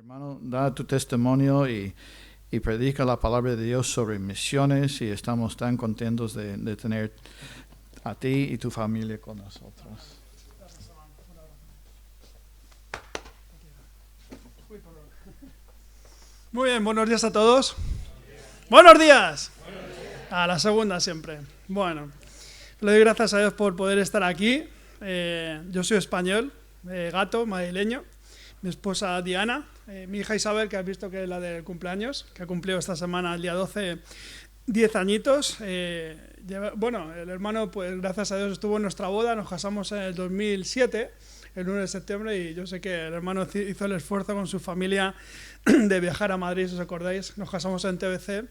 Hermano, da tu testimonio y predica la palabra de Dios sobre misiones y estamos tan contentos de tener a ti y tu familia con nosotros. Muy bien, buenos días a todos. ¡Buenos días! A la segunda siempre. Bueno, le doy gracias a Dios por poder estar aquí. Yo soy español, gato, madrileño. Mi esposa Diana, mi hija Isabel, que has visto que es la del cumpleaños, que ha cumplido esta semana, el día 12, 10 añitos. Bueno, el hermano, pues gracias a Dios, estuvo en nuestra boda, nos casamos en el 2007, el 1 de septiembre, y yo sé que el hermano hizo el esfuerzo con su familia de viajar a Madrid, si os acordáis. Nos casamos en TBC,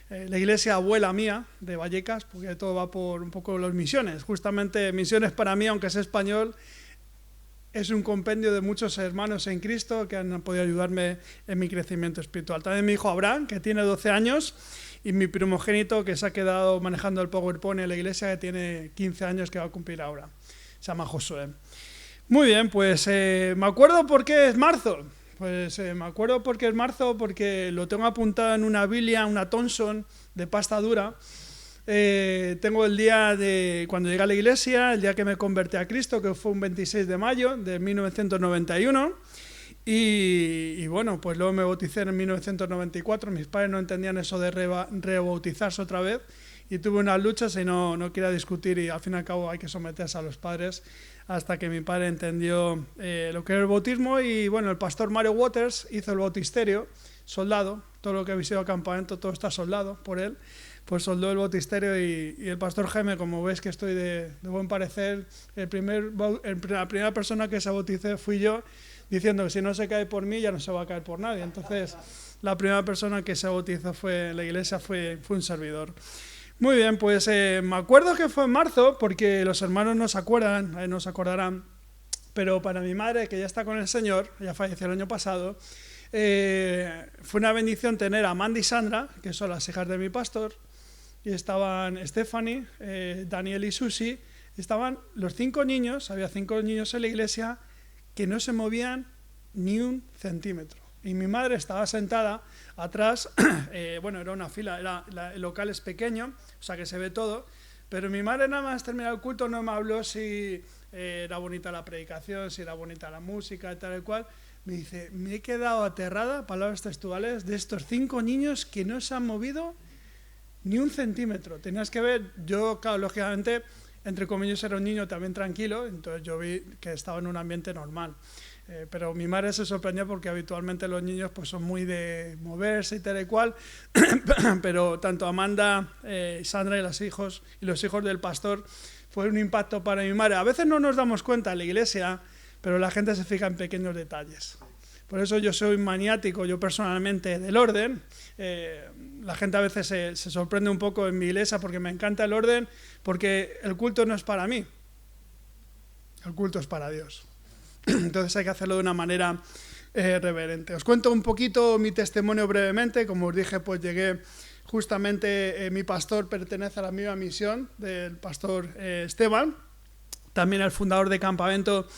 la iglesia abuela mía de Vallecas, porque todo va por un poco las misiones. Justamente misiones para mí, aunque sea español, es un compendio de muchos hermanos en Cristo que han podido ayudarme en mi crecimiento espiritual. También mi hijo Abraham, que tiene 12 años, y mi primogénito, que se ha quedado manejando el PowerPoint en la iglesia, que tiene 15 años, que va a cumplir ahora. Se llama Josué. Muy bien, pues me acuerdo por qué es marzo. Pues me acuerdo por qué es marzo, porque lo tengo apuntado en una Biblia, una Thompson de pasta dura. Tengo el día de cuando llegué a la iglesia, el día que me convertí a Cristo, que fue un 26 de mayo de 1991, y bueno, pues luego me bauticé en 1994. Mis padres no entendían eso de rebautizarse otra vez, y tuve unas luchas y no quería discutir, y al fin y al cabo hay que someterse a los padres, hasta que mi padre entendió lo que era el bautismo. Y bueno, el pastor Mario Waters hizo el bautisterio, soldado, todo lo que habéis ido al campamento, todo está soldado por él. Pues soldó el bautisterio, y el pastor Jaime, como veis que estoy de buen parecer, la primera persona que se bauticé fui yo, diciendo que si no se cae por mí ya no se va a caer por nadie. Entonces la primera persona que se bautizó en la iglesia fue un servidor. Muy bien, pues me acuerdo que fue en marzo, porque los hermanos no se acordarán, pero para mi madre, que ya está con el Señor, ya falleció el año pasado, fue una bendición tener a Amanda y Sandra, que son las hijas de mi pastor. Y estaban Stephanie, Daniel y Susi. Estaban los 5 niños, había 5 niños en la iglesia que no se movían ni un centímetro. Y mi madre estaba sentada atrás, bueno, era una fila, el local es pequeño, o sea que se ve todo, pero mi madre nada más terminar el culto no me habló si era bonita la predicación, si era bonita la música y tal y cual. Me dice, me he quedado aterrada, palabras textuales, de estos 5 niños que no se han movido ni un centímetro. Tenías que ver, yo, claro, lógicamente, entre comillas, era un niño también tranquilo, entonces yo vi que estaba en un ambiente normal. Pero mi madre se sorprendió, porque habitualmente los niños pues son muy de moverse y tal y cual, pero tanto Amanda, Sandra y los hijos del pastor fue un impacto para mi madre. A veces no nos damos cuenta en la iglesia, pero la gente se fija en pequeños detalles. Por eso yo soy maniático, yo personalmente, del orden. La gente a veces se sorprende un poco en mi iglesia porque me encanta el orden, porque el culto no es para mí, el culto es para Dios. Entonces hay que hacerlo de una manera reverente. Os cuento un poquito mi testimonio brevemente. Como os dije, pues llegué justamente, mi pastor pertenece a la misma misión del pastor Esteban, también el fundador de Campamento.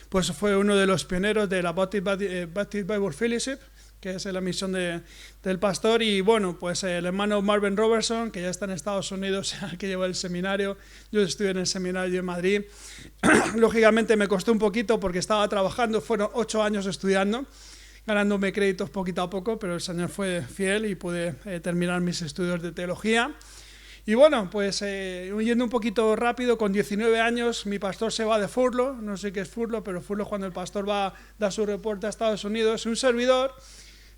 Pues fue uno de los pioneros de la Baptist Bible Fellowship, que es la misión del pastor. Y bueno, pues el hermano Marvin Robertson, que ya está en Estados Unidos, que lleva el seminario. Yo estuve en el seminario en Madrid. Lógicamente me costó un poquito porque estaba trabajando, fueron 8 años estudiando, ganándome créditos poquito a poco, pero el Señor fue fiel y pude terminar mis estudios de teología. Y bueno, pues yendo un poquito rápido, con 19 años mi pastor se va de furlough. No sé qué es furlough, pero furlough cuando el pastor da su reporte a Estados Unidos. Un servidor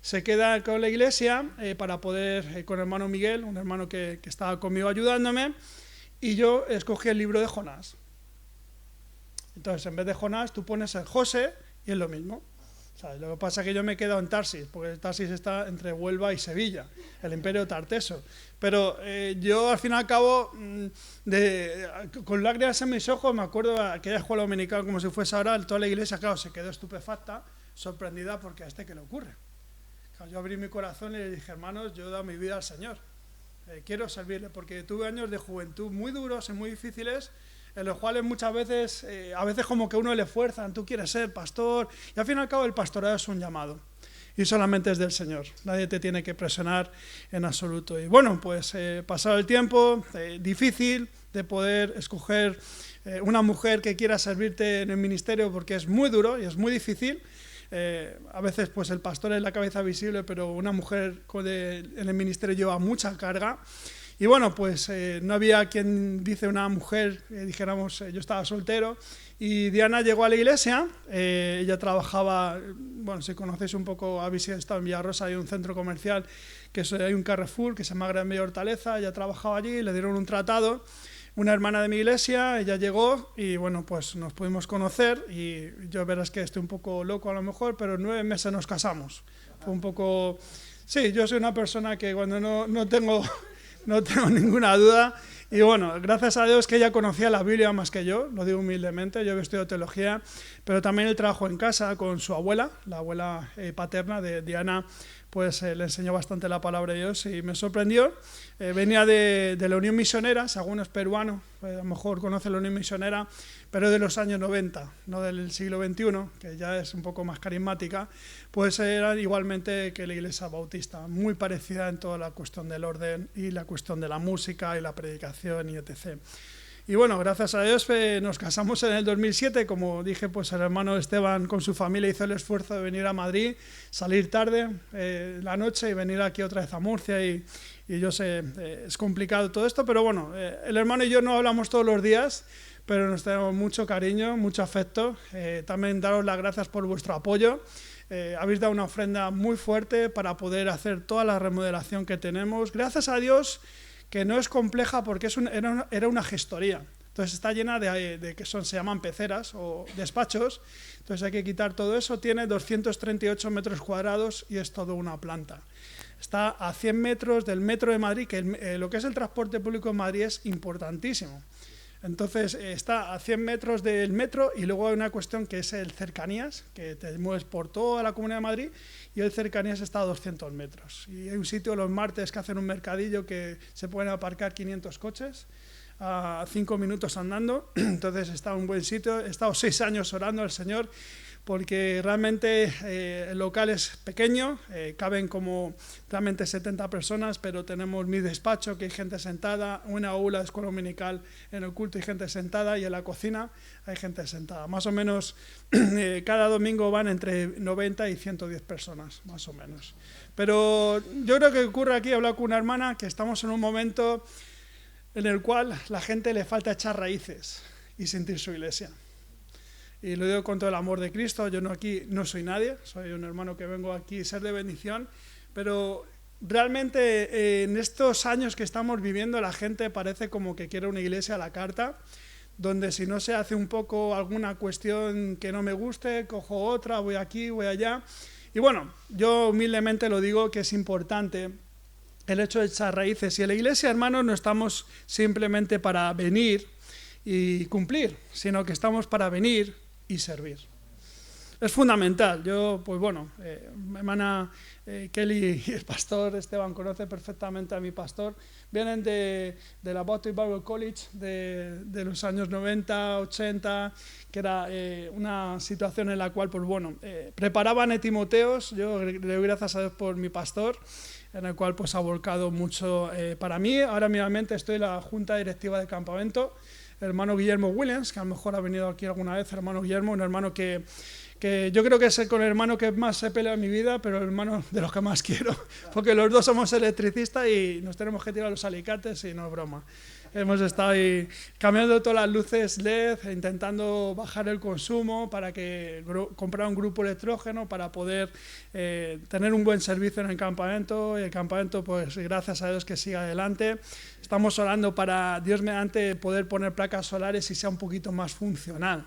se queda con la iglesia para poder, con el hermano Miguel, un hermano que estaba conmigo ayudándome, y yo escogí el libro de Jonás. Entonces, en vez de Jonás, tú pones el José y es lo mismo. ¿Sabes? Lo que pasa es que yo me he quedado en Tarsis, porque Tarsis está entre Huelva y Sevilla, el imperio tarteso. Pero yo, al fin y al cabo, con lágrimas en mis ojos, me acuerdo de aquella escuela dominical como si fuese ahora. Toda la iglesia, claro, se quedó estupefacta, sorprendida, porque a este qué le ocurre. Claro, yo abrí mi corazón y le dije, hermanos, yo he dado mi vida al Señor. Quiero servirle, porque tuve años de juventud muy duros y muy difíciles, en los cuales muchas veces, a veces como que uno le fuerzan, tú quieres ser pastor, y al fin y al cabo el pastorado es un llamado. y solamente es del Señor. Nadie te tiene que presionar en absoluto. Y bueno, pues pasado el tiempo, difícil de poder escoger una mujer que quiera servirte en el ministerio porque es muy duro y es muy difícil. A veces pues el pastor es la cabeza visible, pero una mujer en el ministerio lleva mucha carga. Y bueno, pues no había quien dice una mujer, dijéramos, yo estaba soltero, y Diana llegó a la iglesia. Ella trabajaba, bueno, si conocéis un poco, habéis estado en Villarrosa, hay un centro comercial, hay un Carrefour que se llama Gran Vía Hortaleza. Ella trabajaba allí, le dieron un tratado, una hermana de mi iglesia, ella llegó y bueno, pues nos pudimos conocer, y yo verás que estoy un poco loco a lo mejor, pero en 9 meses nos casamos. Fue un poco... Sí, yo soy una persona que cuando no tengo ninguna duda. Y bueno, gracias a Dios que ella conocía la Biblia más que yo, lo digo humildemente. Yo he estudiado teología, pero también el trabajo en casa con su abuela, la abuela paterna de Diana, pues le enseñó bastante la palabra de Dios y me sorprendió. Venía de la Unión Misionera, si alguno es peruano, a lo mejor conoce la Unión Misionera, pero de los años 90, no del siglo XXI, que ya es un poco más carismática, pues era igualmente que la Iglesia Bautista, muy parecida en toda la cuestión del orden y la cuestión de la música y la predicación y etc. Y bueno, gracias a Dios nos casamos en el 2007, como dije, pues el hermano Esteban con su familia hizo el esfuerzo de venir a Madrid, salir tarde la noche y venir aquí otra vez a Murcia, y yo sé, es complicado todo esto, pero bueno, el hermano y yo no hablamos todos los días, pero nos tenemos mucho cariño, mucho afecto. También daros las gracias por vuestro apoyo. Habéis dado una ofrenda muy fuerte para poder hacer toda la remodelación que tenemos. Gracias a Dios, que no es compleja porque era una gestoría. Entonces está llena de que se llaman peceras o despachos. Entonces hay que quitar todo eso. Tiene 238 metros cuadrados y es todo una planta. Está a 100 metros del metro de Madrid, que lo que es el transporte público en Madrid es importantísimo. Entonces está a 100 metros del metro, y luego hay una cuestión que es el cercanías, que te mueves por toda la Comunidad de Madrid, y el cercanías está a 200 metros. Y hay un sitio los martes que hacen un mercadillo que se pueden aparcar 500 coches a 5 minutos andando. Entonces está un buen sitio. He estado 6 años orando al Señor porque realmente el local es pequeño, caben como realmente 70 personas, pero tenemos mi despacho, que hay gente sentada, una aula de escuela dominical, en el culto hay gente sentada, y en la cocina hay gente sentada. Más o menos cada domingo van entre 90 y 110 personas, más o menos. Pero yo creo que ocurre aquí, he hablado con una hermana, que estamos en un momento en el cual la gente le falta echar raíces y sentir su iglesia. Y lo digo con todo el amor de Cristo. Yo aquí no soy nadie, soy un hermano que vengo aquí a ser de bendición, pero realmente en estos años que estamos viviendo, la gente parece como que quiere una iglesia a la carta, donde si no se hace un poco alguna cuestión que no me guste, cojo otra, voy aquí, voy allá. Y bueno, yo humildemente lo digo, que es importante el hecho de echar raíces. Y en la iglesia, hermanos, no estamos simplemente para venir y cumplir, sino que estamos para venir y servir. Es fundamental. Yo, pues bueno, mi hermana Kelly y el pastor Esteban conoce perfectamente a mi pastor. Vienen de la Baptist Bible College de los años 90, 80, que era una situación en la cual, pues bueno, preparaban a Timoteos. Yo le doy gracias a Dios por mi pastor, en el cual pues ha volcado mucho para mí. Ahora mismamente estoy en la junta directiva del campamento. El hermano Guillermo Williams, que a lo mejor ha venido aquí alguna vez, hermano Guillermo, un hermano que yo creo que es con el hermano que más he peleado en mi vida, pero el hermano de los que más quiero, porque los dos somos electricistas y nos tenemos que tirar los alicates, y no es broma. Hemos estado ahí cambiando todas las luces LED, intentando bajar el consumo para comprar un grupo electrógeno para poder tener un buen servicio en el campamento. Y el campamento, pues gracias a Dios, que siga adelante. Estamos orando para Dios mediante poder poner placas solares y sea un poquito más funcional,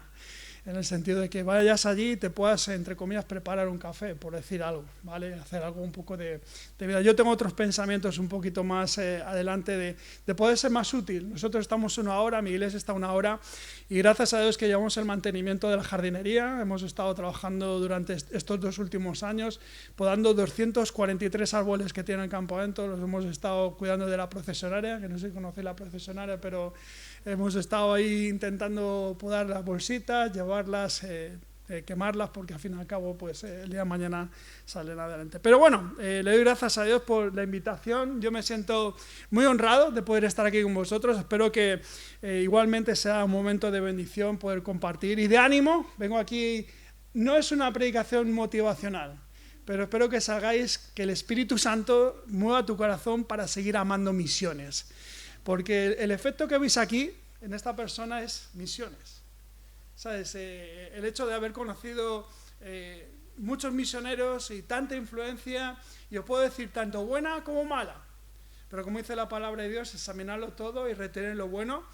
en el sentido de que vayas allí y te puedas, entre comillas, preparar un café, por decir algo, ¿vale? Hacer algo un poco de vida. Yo tengo otros pensamientos un poquito más adelante de poder ser más útil. Nosotros estamos 1 hora, mi iglesia está 1 hora, y gracias a Dios que llevamos el mantenimiento de la jardinería. Hemos estado trabajando durante estos 2 últimos años, podando 243 árboles que tiene el campamento. Los hemos estado cuidando de la procesionaria, que no sé si conocéis la procesionaria, pero hemos estado ahí intentando podar las bolsitas, llevarlas quemarlas porque al fin y al cabo pues el día de mañana salen adelante. Pero bueno, le doy gracias a Dios por la invitación. Yo me siento muy honrado de poder estar aquí con vosotros. Espero que igualmente sea un momento de bendición poder compartir y de ánimo. Vengo aquí, no es una predicación motivacional, pero espero que salgáis, que el Espíritu Santo mueva tu corazón para seguir amando misiones. Porque el efecto que veis aquí, en esta persona, es misiones. ¿Sabes? El hecho de haber conocido muchos misioneros y tanta influencia, y os puedo decir tanto buena como mala. Pero como dice la palabra de Dios, examinarlo todo y retener lo bueno.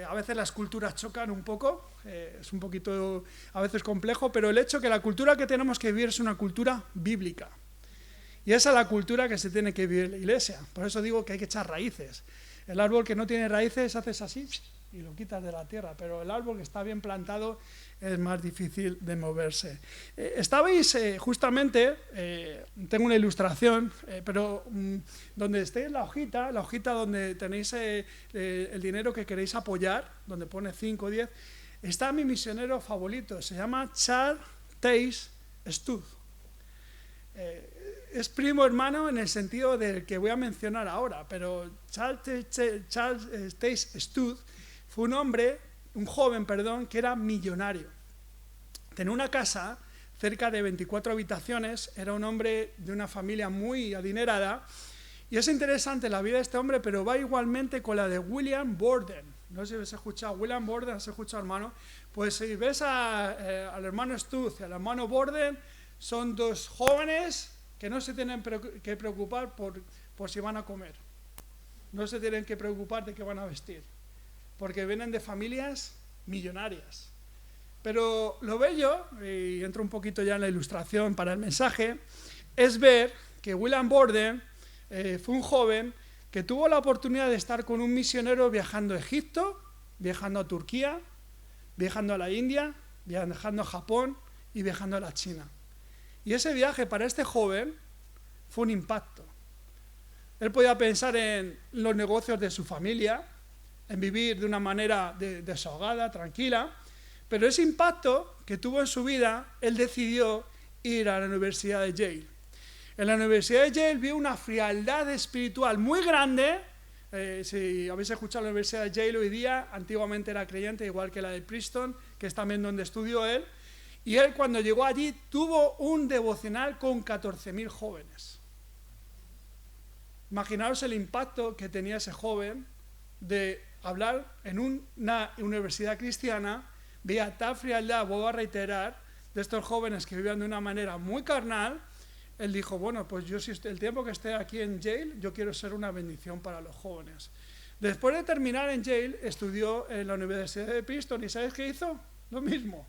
A veces las culturas chocan un poco, es un poquito a veces complejo, pero el hecho que la cultura que tenemos que vivir es una cultura bíblica. Y esa es la cultura que se tiene que vivir en la iglesia. Por eso digo que hay que echar raíces. El árbol que no tiene raíces haces así y lo quitas de la tierra, pero el árbol que está bien plantado es más difícil de moverse. Estabais justamente, tengo una ilustración, pero donde esté la hojita donde tenéis el dinero que queréis apoyar, donde pone 5 o 10, está mi misionero favorito, se llama Charles Taze Studd. Es primo hermano en el sentido del que voy a mencionar ahora, pero Charles Taze Studd fue un joven, que era millonario. Tenía una casa cerca de 24 habitaciones, era un hombre de una familia muy adinerada, y es interesante la vida de este hombre, pero va igualmente con la de William Borden. No sé si habéis escuchado, William Borden, ¿has escuchado, hermano? Pues si ves al hermano Studd y al hermano Borden, son dos jóvenes que no se tienen que preocupar por si van a comer. No se tienen que preocupar de qué van a vestir, porque vienen de familias millonarias. Pero lo bello, y entro un poquito ya en la ilustración para el mensaje, es ver que William Borden fue un joven que tuvo la oportunidad de estar con un misionero viajando a Egipto, viajando a Turquía, viajando a la India, viajando a Japón y viajando a la China. Y ese viaje para este joven fue un impacto. Él podía pensar en los negocios de su familia, en vivir de una manera desahogada, tranquila, pero ese impacto que tuvo en su vida, él decidió ir a la Universidad de Yale. En la Universidad de Yale vio una frialdad espiritual muy grande. Si habéis escuchado la Universidad de Yale hoy día, antiguamente era creyente, igual que la de Princeton, que es también donde estudió él. Y él, cuando llegó allí, tuvo un devocional con 14.000 jóvenes. Imaginaos el impacto que tenía ese joven de hablar en una universidad cristiana, veía tal frialdad, vuelvo a reiterar, de estos jóvenes que vivían de una manera muy carnal. Él dijo, bueno, pues yo, si el tiempo que esté aquí en Yale, yo quiero ser una bendición para los jóvenes. Después de terminar en Yale, estudió en la Universidad de Princeton, ¿y sabes qué hizo? Lo mismo.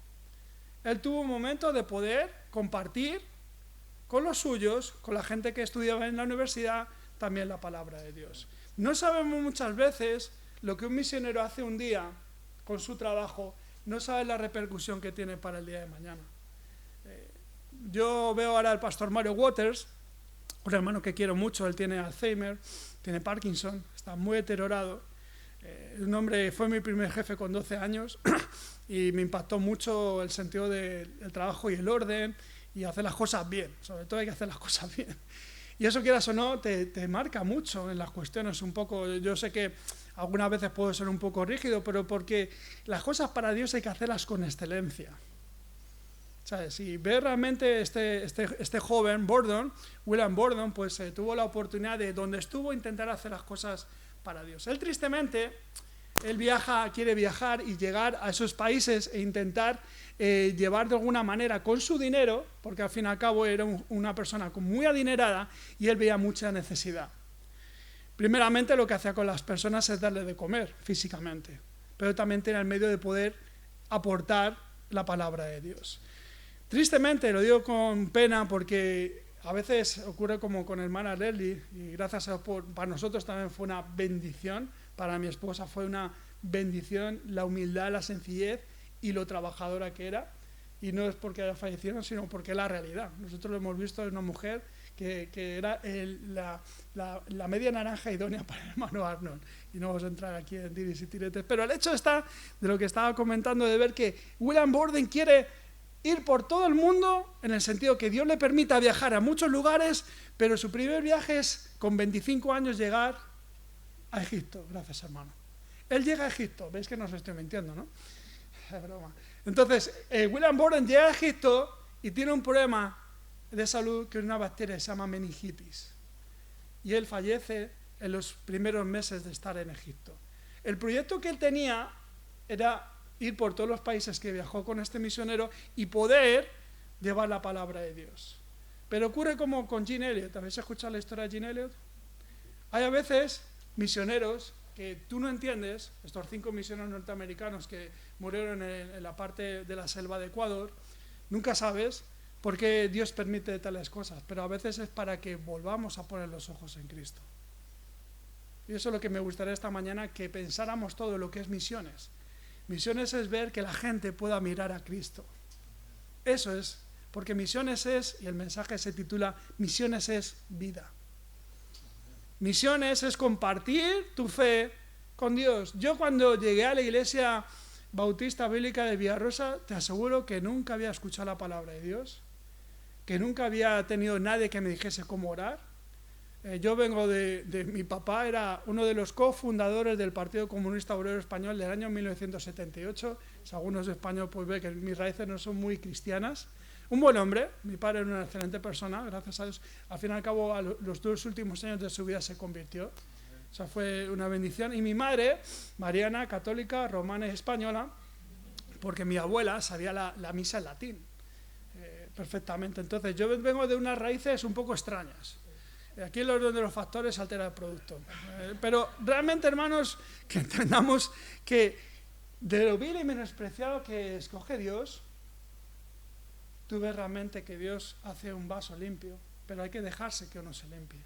Él tuvo un momento de poder compartir con los suyos, con la gente que estudiaba en la universidad, también la palabra de Dios. No sabemos muchas veces lo que un misionero hace un día con su trabajo, no sabe la repercusión que tiene para el día de mañana. Yo veo ahora al pastor Mario Waters, un hermano que quiero mucho, él tiene Alzheimer, tiene Parkinson, está muy deteriorado. Un hombre, fue mi primer jefe con 12 años y me impactó mucho el sentido del trabajo y el orden y hacer las cosas bien. Sobre todo hay que hacer las cosas bien. Y eso, quieras o no, te marca mucho en las cuestiones un poco. Yo sé que algunas veces puedo ser un poco rígido, pero porque las cosas para Dios hay que hacerlas con excelencia. ¿Sabes? Y ver realmente este joven, William Borden, pues tuvo la oportunidad de, donde estuvo, intentar hacer las cosas para Dios. Él tristemente, quiere viajar y llegar a esos países e intentar llevar de alguna manera con su dinero, porque al fin y al cabo era una persona muy adinerada y él veía mucha necesidad. Primeramente lo que hacía con las personas es darle de comer físicamente, pero también tenía el medio de poder aportar la palabra de Dios. Tristemente, lo digo con pena porque a veces ocurre como con hermana Leslie, y gracias a Dios para nosotros también fue una bendición, para mi esposa fue una bendición la humildad, la sencillez y lo trabajadora que era, y no es porque haya fallecido, sino porque es la realidad. Nosotros lo hemos visto en una mujer que era la media naranja idónea para el hermano Arnold, y no vamos a entrar aquí en diris y tiretes, pero el hecho está de lo que estaba comentando, de ver que William Borden quiere ir por todo el mundo, en el sentido que Dios le permita viajar a muchos lugares, pero su primer viaje es, con 25 años, llegar a Egipto. Gracias, hermano. Él llega a Egipto. ¿Veis que no os estoy mintiendo, no? Es broma. Entonces, William Borden llega a Egipto y tiene un problema de salud que es una bacteria que se llama meningitis. Y él fallece en los primeros meses de estar en Egipto. El proyecto que él tenía era ir por todos los países que viajó con este misionero y poder llevar la palabra de Dios. Pero ocurre como con Jim Elliot. ¿Habéis escuchado la historia de Jim Elliot? Hay a veces misioneros que tú no entiendes, estos 5 misioneros norteamericanos que murieron en la parte de la selva de Ecuador, nunca sabes por qué Dios permite tales cosas, pero a veces es para que volvamos a poner los ojos en Cristo. Y eso es lo que me gustaría esta mañana, que pensáramos todo lo que es misiones. Misiones es ver que la gente pueda mirar a Cristo. Eso es, porque misiones es, y el mensaje se titula, misiones es vida. Misiones es compartir tu fe con Dios. Yo cuando llegué a la iglesia bautista bíblica de Villarrosa, te aseguro que nunca había escuchado la palabra de Dios, que nunca había tenido nadie que me dijese cómo orar. Yo vengo de mi papá, era uno de los cofundadores del Partido Comunista Obrero Español del año 1978. Si algunos españoles pues ven que mis raíces no son muy cristianas. Un buen hombre, mi padre era una excelente persona, gracias a Dios. Al fin y al cabo, a los 2 últimos años de su vida se convirtió. O sea, fue una bendición. Y mi madre, mariana, católica, romana y española, porque mi abuela sabía la misa en latín perfectamente. Entonces, yo vengo de unas raíces un poco extrañas. Aquí es donde los factores alteran el producto. Pero realmente, hermanos, que entendamos que de lo vil y menospreciado que escoge Dios, tú ves realmente que Dios hace un vaso limpio, pero hay que dejarse que uno se limpie.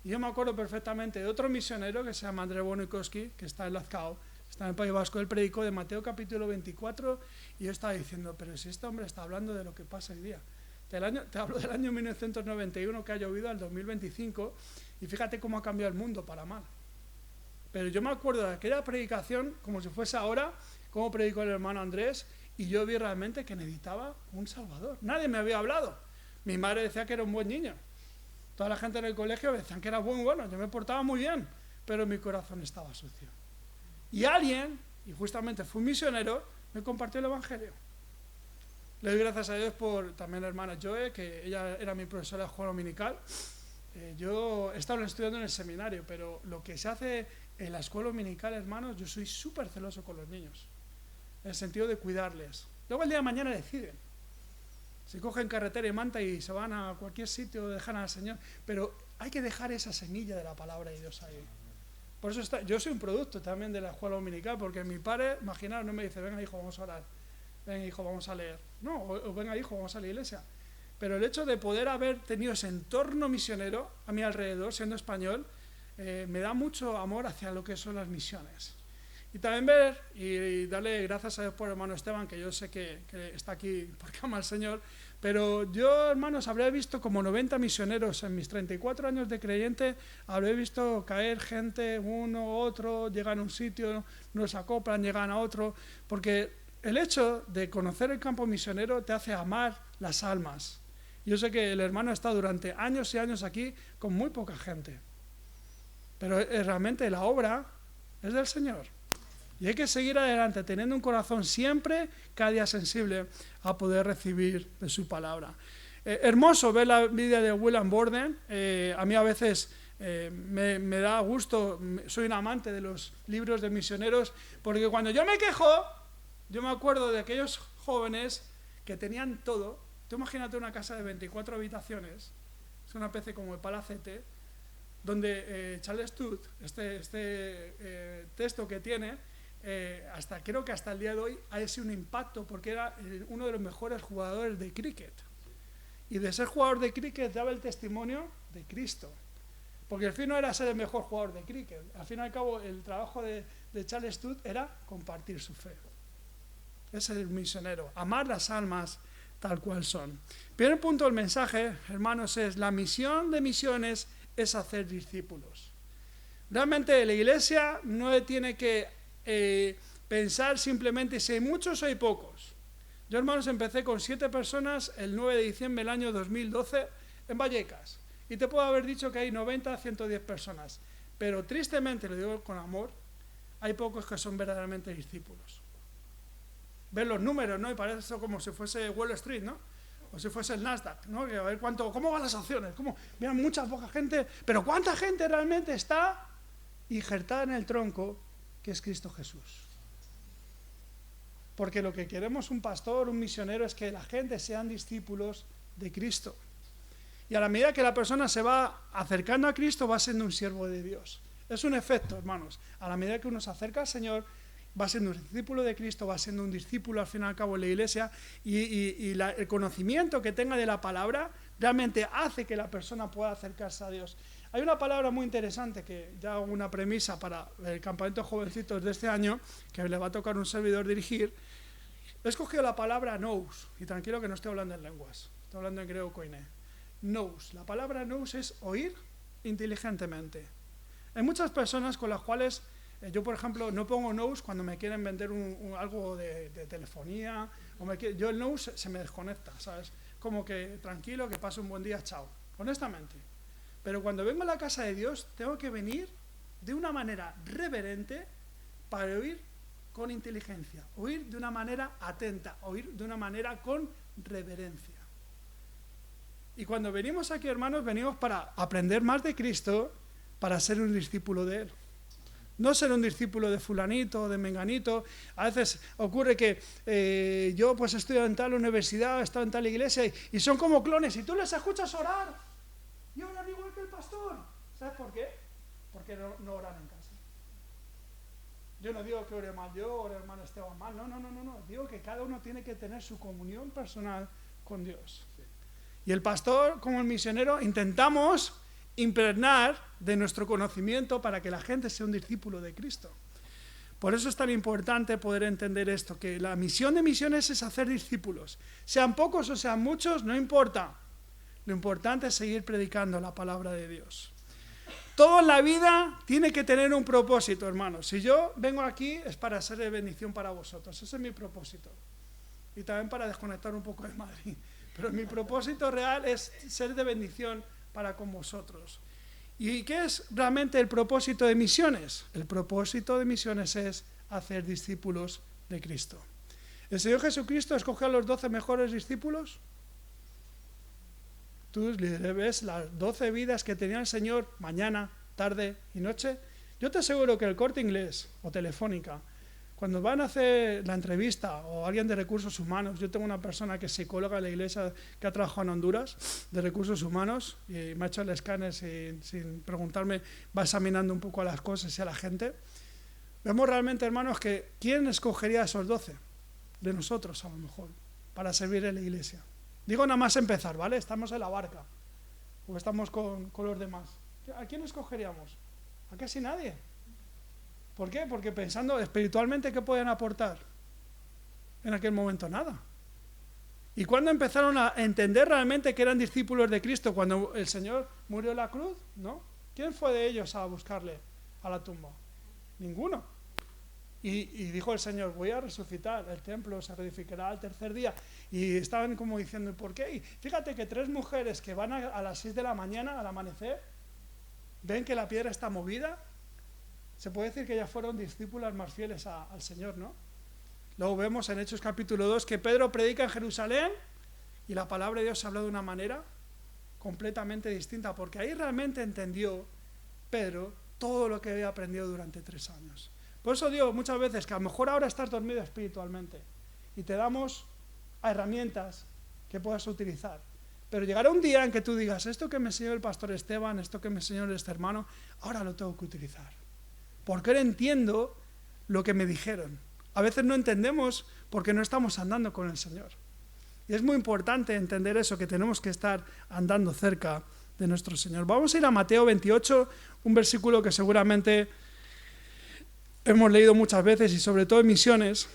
Y yo me acuerdo perfectamente de otro misionero que se llama André Bonikowski, que está en Lazcao, está en el País Vasco. Él predicó de Mateo capítulo 24 y yo estaba diciendo, pero si este hombre está hablando de lo que pasa hoy día. Te hablo del año 1991 que ha llovido al 2025 y fíjate cómo ha cambiado el mundo para mal. Pero yo me acuerdo de aquella predicación como si fuese ahora, cómo predicó el hermano Andrés, y yo vi realmente que necesitaba un Salvador. Nadie me había hablado. Mi madre decía que era un buen niño. Toda la gente en el colegio decían que era muy bueno, yo me portaba muy bien, pero mi corazón estaba sucio. Y alguien, y justamente fue un misionero, me compartió el Evangelio. Le doy gracias a Dios por también la hermana Joe, que ella era mi profesora de escuela dominical. Yo he estado estudiando en el seminario, pero lo que se hace en la escuela dominical, hermanos, yo soy súper celoso con los niños, en el sentido de cuidarles. Luego el día de mañana deciden. Se cogen carretera y manta y se van a cualquier sitio, dejan al Señor, pero hay que dejar esa semilla de la palabra de Dios ahí. Por eso yo soy un producto también de la escuela dominical, porque mi padre, imaginaos, no me dice, venga hijo, vamos a orar, venga hijo, vamos a leer, no, o venga hijo, vamos a la iglesia. Pero el hecho de poder haber tenido ese entorno misionero a mi alrededor, siendo español, me da mucho amor hacia lo que son las misiones. Y también ver y darle gracias a Dios por el hermano Esteban, que yo sé que está aquí porque ama al Señor, pero yo, hermanos, habré visto como 90 misioneros en mis 34 años de creyente, habré visto caer gente, uno, otro, llegan a un sitio, nos acoplan, llegan a otro, porque el hecho de conocer el campo misionero te hace amar las almas. Yo sé que el hermano ha estado durante años y años aquí con muy poca gente, pero realmente la obra es del Señor. Y hay que seguir adelante, teniendo un corazón siempre, cada día sensible a poder recibir de su palabra. Hermoso ver la vida de William Borden. A mí a veces me da gusto, soy un amante de los libros de misioneros, porque cuando yo me quejo, yo me acuerdo de aquellos jóvenes que tenían todo. Tú imagínate una casa de 24 habitaciones, es una especie como el Palacete, donde Charles Tudd, este texto que tiene, creo que hasta el día de hoy ha sido un impacto, porque era uno de los mejores jugadores de cricket, y de ser jugador de cricket daba el testimonio de Cristo, porque el fin no era ser el mejor jugador de cricket, al fin y al cabo el trabajo de Charles Tudd era compartir su fe. Ese es el misionero, amar las almas tal cual son. Primer punto del mensaje, hermanos, es la misión de misiones es hacer discípulos. Realmente la iglesia no tiene que pensar simplemente si hay muchos o hay pocos. Yo, hermanos, empecé con 7 personas el 9 de diciembre del año 2012 en Vallecas. Y te puedo haber dicho que hay 90 a 110 personas. Pero tristemente, lo digo con amor, hay pocos que son verdaderamente discípulos. Ven los números, ¿no? Y parece eso como si fuese Wall Street, ¿no? O si fuese el Nasdaq, ¿no? Que a ver cómo van las acciones, mira, poca gente, pero ¿cuánta gente realmente está injertada en el tronco que es Cristo Jesús? Porque lo que queremos un pastor, un misionero, es que la gente sean discípulos de Cristo. Y a la medida que la persona se va acercando a Cristo, va siendo un siervo de Dios. Es un efecto, hermanos. A la medida que uno se acerca al Señor, va siendo un discípulo de Cristo, va siendo un discípulo al fin y al cabo en la iglesia, y el conocimiento que tenga de la palabra realmente hace que la persona pueda acercarse a Dios. Hay una palabra muy interesante que ya hago una premisa para el campamento de jovencitos de este año, que le va a tocar un servidor dirigir. He escogido la palabra nous, y tranquilo que no estoy hablando en lenguas, estoy hablando en griego koiné. Nous, la palabra nous es oír inteligentemente. Hay muchas personas con las cuales yo, por ejemplo, no pongo nous cuando me quieren vender algo de telefonía. Yo el nous se me desconecta, ¿sabes? Como que tranquilo, que pase un buen día, chao. Honestamente. Pero cuando vengo a la casa de Dios, tengo que venir de una manera reverente para oír con inteligencia, oír de una manera atenta, oír de una manera con reverencia. Y cuando venimos aquí, hermanos, venimos para aprender más de Cristo, para ser un discípulo de Él. No ser un discípulo de fulanito, de menganito. A veces ocurre que yo pues estudio en tal universidad, he estado en tal iglesia y son como clones y tú les escuchas orar y oran igual que el pastor. ¿Sabes por qué? Porque no oran en casa. Yo no digo que ore mal yo, ore hermano Esteban mal, no. Digo que cada uno tiene que tener su comunión personal con Dios. Y el pastor, como el misionero, intentamos impregnar de nuestro conocimiento para que la gente sea un discípulo de Cristo. Por eso es tan importante poder entender esto, que la misión de misiones es hacer discípulos. Sean pocos o sean muchos, no importa. Lo importante es seguir predicando la palabra de Dios. Todo en la vida tiene que tener un propósito, hermanos. Si yo vengo aquí es para ser de bendición para vosotros. Ese es mi propósito. Y también para desconectar un poco de Madrid. Pero mi propósito real es ser de bendición para con vosotros. ¿Y qué es realmente el propósito de misiones? El propósito de misiones es hacer discípulos de Cristo. ¿El Señor Jesucristo escogió a los 12 mejores discípulos? Tú ves las 12 vidas que tenía el Señor mañana, tarde y noche. Yo te aseguro que el Corte Inglés o Telefónica, cuando van a hacer la entrevista o alguien de recursos humanos, yo tengo una persona que es psicóloga de la iglesia que ha trabajado en Honduras de recursos humanos y me ha hecho el escáner sin preguntarme, va examinando un poco a las cosas y a la gente. Vemos realmente, hermanos, que ¿quién escogería a esos 12? De nosotros, a lo mejor, para servir en la iglesia. Digo nada más empezar, ¿vale? Estamos en la barca o estamos con los demás. ¿A quién escogeríamos? A casi nadie. ¿Por qué? Porque pensando espiritualmente, ¿qué pueden aportar? En aquel momento nada. ¿Y cuándo empezaron a entender realmente que eran discípulos de Cristo? Cuando el Señor murió en la cruz, ¿no? ¿Quién fue de ellos a buscarle a la tumba? Ninguno. Y dijo el Señor, voy a resucitar, el templo se reedificará al tercer día. Y estaban como diciendo, ¿por qué? Y fíjate que 3 mujeres que van a las 6 de la mañana, al amanecer, ven que la piedra está movida. Se puede decir que ellas fueron discípulas más fieles al Señor, ¿no? Luego vemos en Hechos capítulo 2 que Pedro predica en Jerusalén y la palabra de Dios se habla de una manera completamente distinta, porque ahí realmente entendió Pedro todo lo que había aprendido durante 3 años. Por eso digo muchas veces que a lo mejor ahora estás dormido espiritualmente y te damos herramientas que puedas utilizar. Pero llegará un día en que tú digas, esto que me enseñó el pastor Esteban, esto que me enseñó este hermano, ahora lo tengo que utilizar. Porque ahora entiendo lo que me dijeron. A veces no entendemos porque no estamos andando con el Señor. Y es muy importante entender eso, que tenemos que estar andando cerca de nuestro Señor. Vamos a ir a Mateo 28, un versículo que seguramente hemos leído muchas veces y sobre todo en misiones.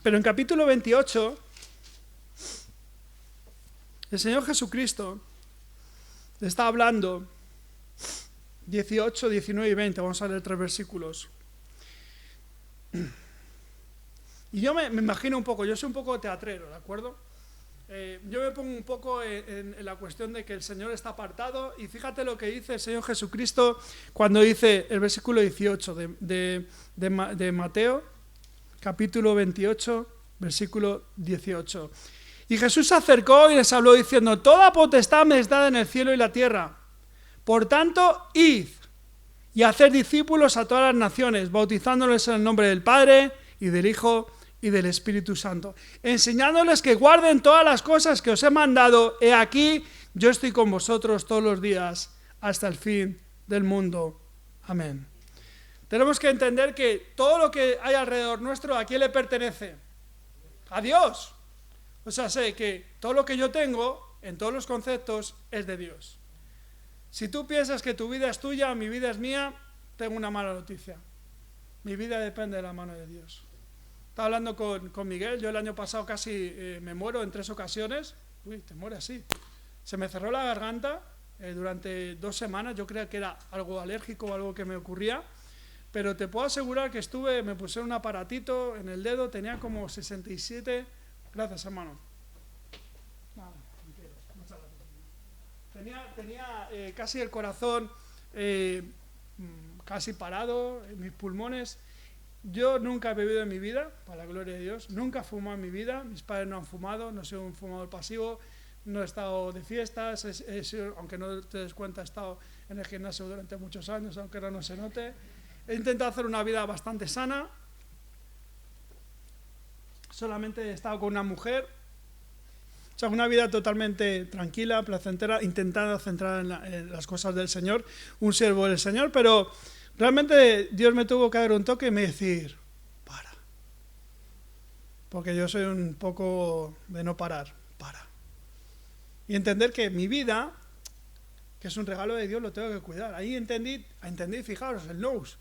Pero en capítulo 28, el Señor Jesucristo está hablando 18, 19 y 20. Vamos a leer 3 versículos. Y yo me imagino un poco, yo soy un poco teatrero, ¿de acuerdo? Yo me pongo un poco en la cuestión de que el Señor está apartado, y fíjate lo que dice el Señor Jesucristo cuando dice el versículo 18 de Mateo, capítulo 28, versículo 18. Y Jesús se acercó y les habló diciendo: toda potestad me es dada en el cielo y la tierra. Por tanto, id y haced discípulos a todas las naciones, bautizándoles en el nombre del Padre y del Hijo y del Espíritu Santo, enseñándoles que guarden todas las cosas que os he mandado. He aquí, yo estoy con vosotros todos los días hasta el fin del mundo. Amén. Tenemos que entender que todo lo que hay alrededor nuestro, ¿a quién le pertenece? A Dios. O sea, sé que todo lo que yo tengo, en todos los conceptos, es de Dios. Si tú piensas que tu vida es tuya, mi vida es mía, tengo una mala noticia. Mi vida depende de la mano de Dios. Estaba hablando con Miguel, yo el año pasado casi me muero en 3 ocasiones. Uy, te mueres así. Se me cerró la garganta durante 2 semanas, yo creía que era algo alérgico o algo que me ocurría, pero te puedo asegurar que me pusieron un aparatito en el dedo, tenía como 67, gracias hermano. Nada, muchas gracias. Tenía casi el corazón casi parado, mis pulmones. Yo nunca he bebido en mi vida, para la gloria de Dios, nunca he fumado en mi vida, mis padres no han fumado, no soy un fumador pasivo, no he estado de fiestas, aunque no te des cuenta, he estado en el gimnasio durante muchos años, aunque ahora no se note. He intentado hacer una vida bastante sana, solamente he estado con una mujer, o sea, una vida totalmente tranquila, placentera, intentando centrar en las cosas del Señor, un siervo del Señor, pero realmente Dios me tuvo que dar un toque y me decir: para. Porque yo soy un poco de no parar, para. Y entender que mi vida, que es un regalo de Dios, lo tengo que cuidar. Ahí entendí, fijaros, el nous,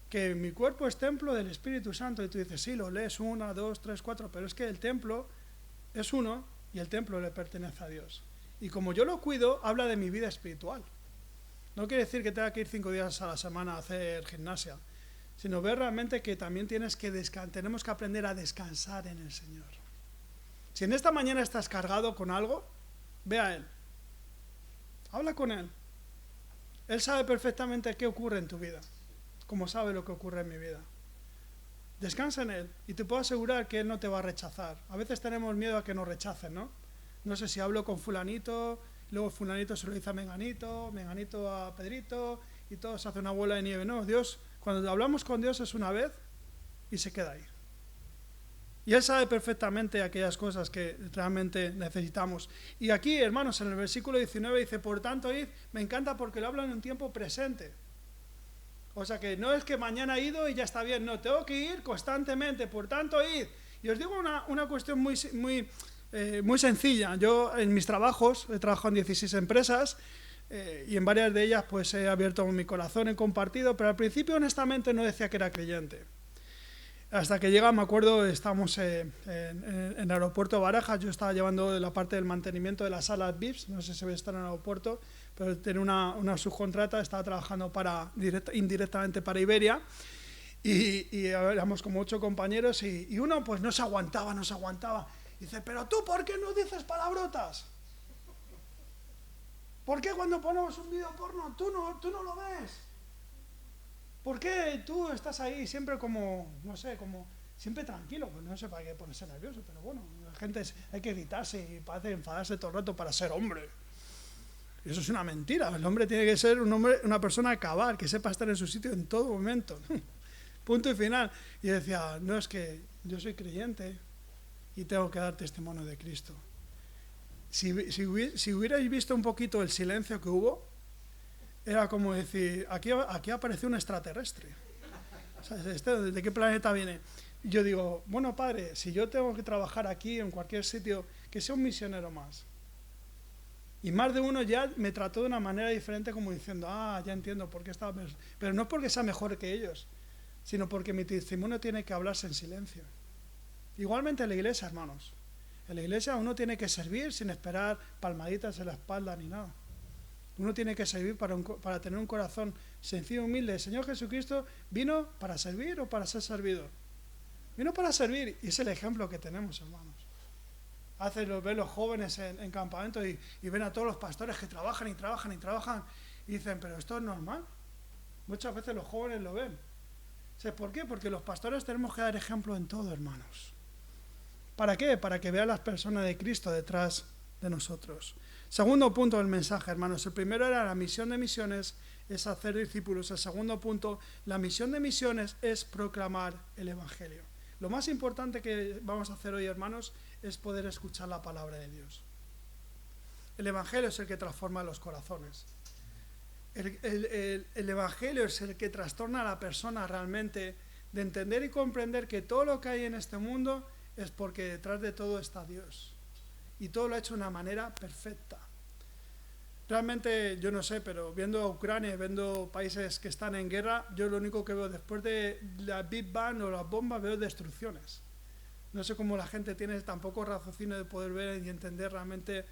que mi cuerpo es templo del Espíritu Santo. Y tú dices, sí, lo lees 1, 2, 3, 4, pero es que el templo es uno y el templo le pertenece a Dios. Y como yo lo cuido, habla de mi vida espiritual. No quiere decir que tenga que ir 5 días a la semana a hacer gimnasia, sino ver realmente que también tenemos que aprender a descansar en el Señor. Si en esta mañana estás cargado con algo, ve a Él. Habla con Él. Él sabe perfectamente qué ocurre en tu vida, como sabe lo que ocurre en mi vida. Descansa en Él y te puedo asegurar que Él no te va a rechazar. A veces tenemos miedo a que nos rechacen, ¿no? No sé si hablo con fulanito, luego fulanito se lo dice a menganito, menganito a Pedrito, y todo se hace una bola de nieve. No, Dios, cuando hablamos con Dios es una vez y se queda ahí. Y Él sabe perfectamente aquellas cosas que realmente necesitamos. Y aquí, hermanos, en el versículo 19 dice: por tanto, id. Me encanta porque lo hablan en un tiempo presente. O sea que no es que mañana he ido y ya está bien, no, tengo que ir constantemente, por tanto, id. Y os digo una cuestión muy sencilla. Yo en mis trabajos, he trabajado en 16 empresas y en varias de ellas pues he abierto mi corazón, he compartido, pero al principio honestamente no decía que era creyente. Hasta que llega, me acuerdo, estábamos en el aeropuerto de Barajas, yo estaba llevando la parte del mantenimiento de las salas VIPs, no sé si ve estar en el aeropuerto, pero tenía una subcontrata, estaba trabajando indirectamente para Iberia, y éramos como 8 compañeros, y uno pues no se aguantaba. Dice: pero tú, ¿por qué no dices palabrotas? ¿Por qué cuando ponemos un video porno tú no lo ves? ¿Por qué tú estás ahí siempre como, no sé, como siempre tranquilo? Pues no sé para qué ponerse nervioso, pero bueno, la gente hay que gritarse y parece enfadarse todo el rato para ser hombre. Y eso es una mentira. El hombre tiene que ser una persona cabal, que sepa estar en su sitio en todo momento. Punto y final. Y decía: no, es que yo soy creyente y tengo que dar testimonio de Cristo. Si hubierais visto un poquito el silencio que hubo, era como decir: aquí apareció un extraterrestre. O sea, ¿de qué planeta viene? Y yo digo: bueno, padre, si yo tengo que trabajar aquí en cualquier sitio, que sea un misionero más. Y más de uno ya me trató de una manera diferente, como diciendo: ya entiendo por qué estaba... Pero no es porque sea mejor que ellos, sino porque mi testimonio tiene que hablarse en silencio. Igualmente en la iglesia, hermanos. En la iglesia uno tiene que servir sin esperar palmaditas en la espalda ni nada. Uno tiene que servir para tener un corazón sencillo y humilde. El Señor Jesucristo vino para servir o para ser servido. vino para servir. Y es el ejemplo que tenemos, hermanos. Ven los jóvenes en campamento y ven a todos los pastores que trabajan y trabajan y trabajan y dicen, pero esto es normal. Muchas veces los jóvenes lo ven. ¿Sabes por qué? Porque los pastores tenemos que dar ejemplo en todo, hermanos. ¿Para qué? Para que vean las personas de Cristo detrás de nosotros. Segundo punto del mensaje, hermanos. El primero era la misión de misiones, es hacer discípulos. El segundo punto, la misión de misiones es proclamar el Evangelio. Lo más importante que vamos a hacer hoy, hermanos, es poder escuchar la palabra de Dios. El Evangelio es el que transforma los corazones. El Evangelio es el que trastorna a la persona realmente de entender y comprender que todo lo que hay en este mundo es porque detrás de todo está Dios. Y todo lo ha hecho de una manera perfecta. Realmente, yo no sé, pero viendo Ucrania, viendo países que están en guerra, yo lo único que veo después de la Big Bang o las bombas, veo destrucciones. No sé cómo la gente tiene tan poco raciocinio de poder ver y entender realmente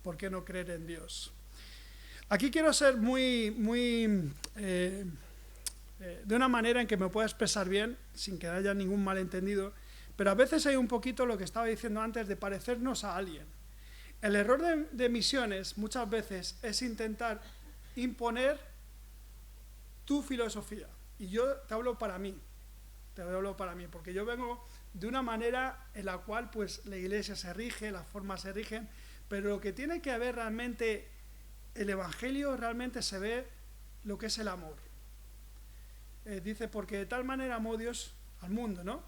por qué no creer en Dios. Aquí quiero ser de una manera en que me pueda expresar bien, sin que haya ningún malentendido, pero a veces hay un poquito lo que estaba diciendo antes de parecernos a alguien. El error de misiones muchas veces es intentar imponer tu filosofía. Y yo te hablo para mí, porque yo vengo de una manera en la cual pues la iglesia se rige, las formas se rigen, pero lo que tiene que haber realmente, el Evangelio realmente se ve lo que es el amor. Dice, porque de tal manera amó Dios al mundo, ¿no?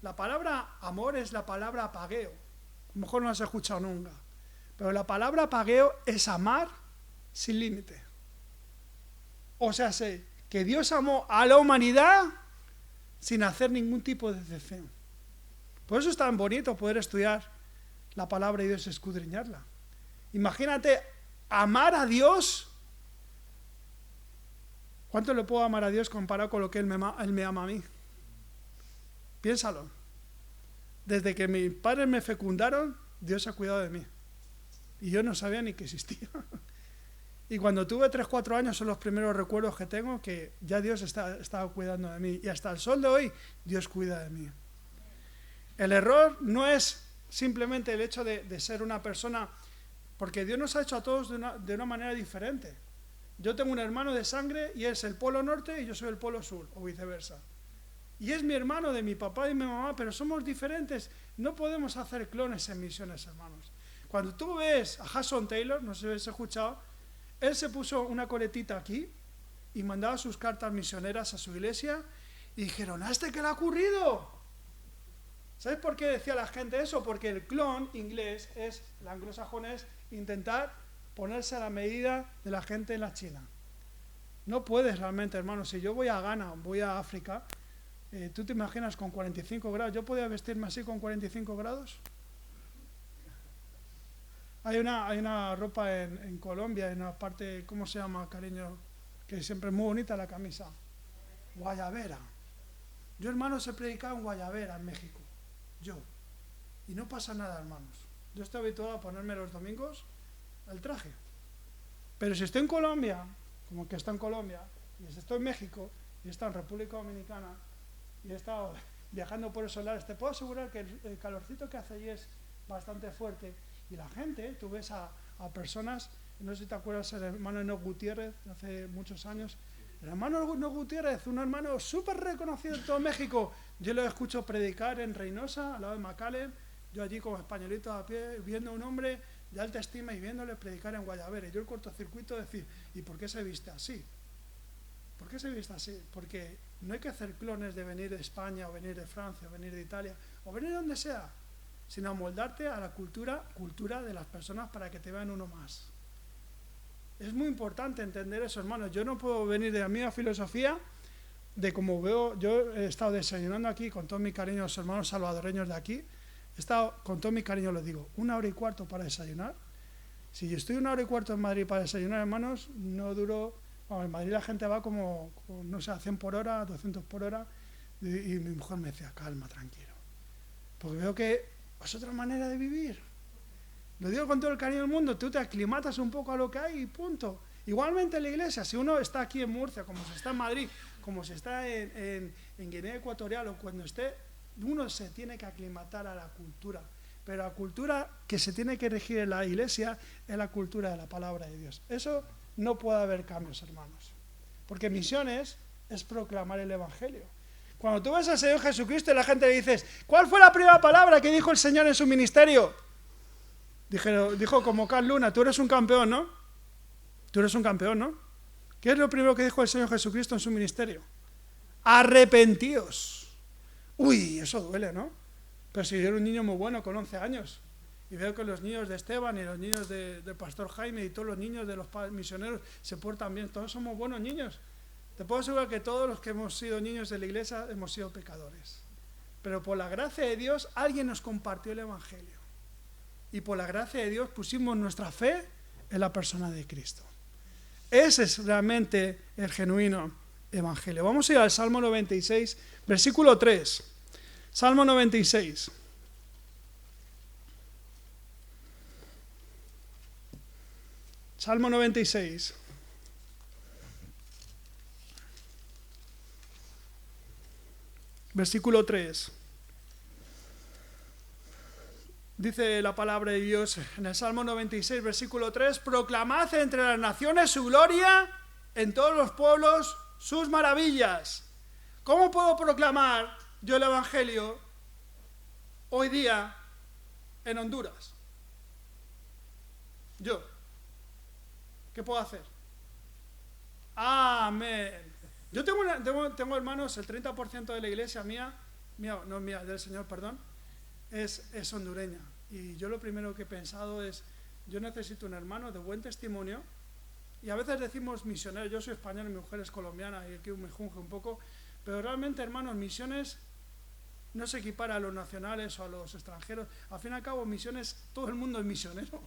La palabra amor es la palabra apageo. A lo mejor no la has escuchado nunca. Pero la palabra apageo es amar sin límite. O sea, sé que Dios amó a la humanidad sin hacer ningún tipo de excepción. Por eso es tan bonito poder estudiar la palabra de Dios y escudriñarla. Imagínate amar a Dios. ¿Cuánto le puedo amar a Dios comparado con lo que Él me ama a mí? Piénsalo. Desde que mis padres me fecundaron, Dios ha cuidado de mí. Y yo no sabía ni que existía. Y cuando tuve 3-4 años son los primeros recuerdos que tengo que ya Dios estaba cuidando de mí. Y hasta el sol de hoy, Dios cuida de mí. El error no es simplemente el hecho de ser una persona, porque Dios nos ha hecho a todos de una manera diferente. Yo tengo un hermano de sangre y es el polo norte y yo soy el polo sur, o viceversa. Y es mi hermano de mi papá y mi mamá, pero somos diferentes. No podemos hacer clones en misiones, hermanos. Cuando tú ves a Hudson Taylor, no sé si habéis escuchado, él se puso una coletita aquí y mandaba sus cartas misioneras a su iglesia y dijeron, ¿a este qué le ha ocurrido? ¿Sabes por qué decía la gente eso? Porque el clon inglés el anglosajón es intentar ponerse a la medida de la gente en la China. No puedes realmente, hermano. Si yo voy a Ghana, voy a África, ¿tú te imaginas con 45 grados? ¿Yo podía vestirme así con 45 grados? Hay una ropa en Colombia, en una parte, ¿cómo se llama, cariño? Que siempre es muy bonita la camisa. Guayabera. Yo, hermano, he predicado en Guayabera, en México. Yo. Y no pasa nada, hermanos. Yo estoy habituado a ponerme los domingos el traje. Pero si estoy en Colombia, como que está en Colombia, y si estoy en México, y está en República Dominicana, y he estado viajando por esos lares, te puedo asegurar que el calorcito que hace allí es bastante fuerte. Y la gente, tú ves a personas, no sé si te acuerdas del hermano Enoch Gutiérrez, hace muchos años, el hermano Enoch Gutiérrez, un hermano súper reconocido en todo México, yo lo escucho predicar en Reynosa, al lado de McAllen, yo allí como españolito a pie, viendo a un hombre de alta estima y viéndole predicar en Guayabera, y yo el cortocircuito decir, ¿y por qué se viste así? ¿Por qué se viste así? Porque no hay que hacer clones de venir de España, o venir de Francia, o venir de Italia, o venir de donde sea, sino amoldarte a la cultura de las personas para que te vean uno más. Es muy importante entender eso, hermanos. Yo no puedo venir de la misma filosofía de como veo. Yo he estado desayunando aquí con todo mi cariño, los hermanos salvadoreños de aquí. He estado con todo mi cariño, les digo, 1 hora y cuarto para desayunar. Si yo estoy 1 hora y cuarto en Madrid para desayunar, hermanos, no duro. Bueno, en Madrid la gente va como, no sé, a 100 por hora, 200 por hora. Y mi mujer me decía, calma, tranquilo. Porque veo que es otra manera de vivir. Lo digo con todo el cariño del mundo, tú te aclimatas un poco a lo que hay y punto. Igualmente en la iglesia, si uno está aquí en Murcia, como si está en Madrid, como si está en Guinea Ecuatorial o cuando esté, uno se tiene que aclimatar a la cultura, pero la cultura que se tiene que regir en la iglesia es la cultura de la palabra de Dios. Eso no puede haber cambios, hermanos, porque misiones es proclamar el evangelio. Cuando tú ves al Señor Jesucristo y la gente le dices, ¿cuál fue la primera palabra que dijo el Señor en su ministerio? Dijo como Carl Luna, tú eres un campeón, ¿no? Tú eres un campeón, ¿no? ¿Qué es lo primero que dijo el Señor Jesucristo en su ministerio? Arrepentíos. Uy, eso duele, ¿no? Pero si yo era un niño muy bueno con 11 años y veo que los niños de Esteban y los niños del pastor Jaime y todos los niños de los misioneros se portan bien, todos somos buenos niños. Te puedo asegurar que todos los que hemos sido niños de la iglesia hemos sido pecadores. Pero por la gracia de Dios alguien nos compartió el evangelio. Y por la gracia de Dios pusimos nuestra fe en la persona de Cristo. Ese es realmente el genuino evangelio. Vamos a ir al Salmo 96, versículo 3. Salmo 96. Salmo 96. Versículo 3. Dice la palabra de Dios en el Salmo 96, versículo 3, proclamad entre las naciones su gloria, en todos los pueblos sus maravillas. ¿Cómo puedo proclamar yo el evangelio hoy día en Honduras? Yo. ¿Qué puedo hacer? Amén. Yo tengo hermanos, el 30% de la iglesia del Señor, perdón, es hondureña. Y yo lo primero que he pensado es, yo necesito un hermano de buen testimonio. Y a veces decimos misionero, yo soy español y mi mujer es colombiana y aquí me junge un poco, pero realmente, hermanos, misiones no se equipara a los nacionales o a los extranjeros. Al fin y al cabo, misiones, todo el mundo es misionero.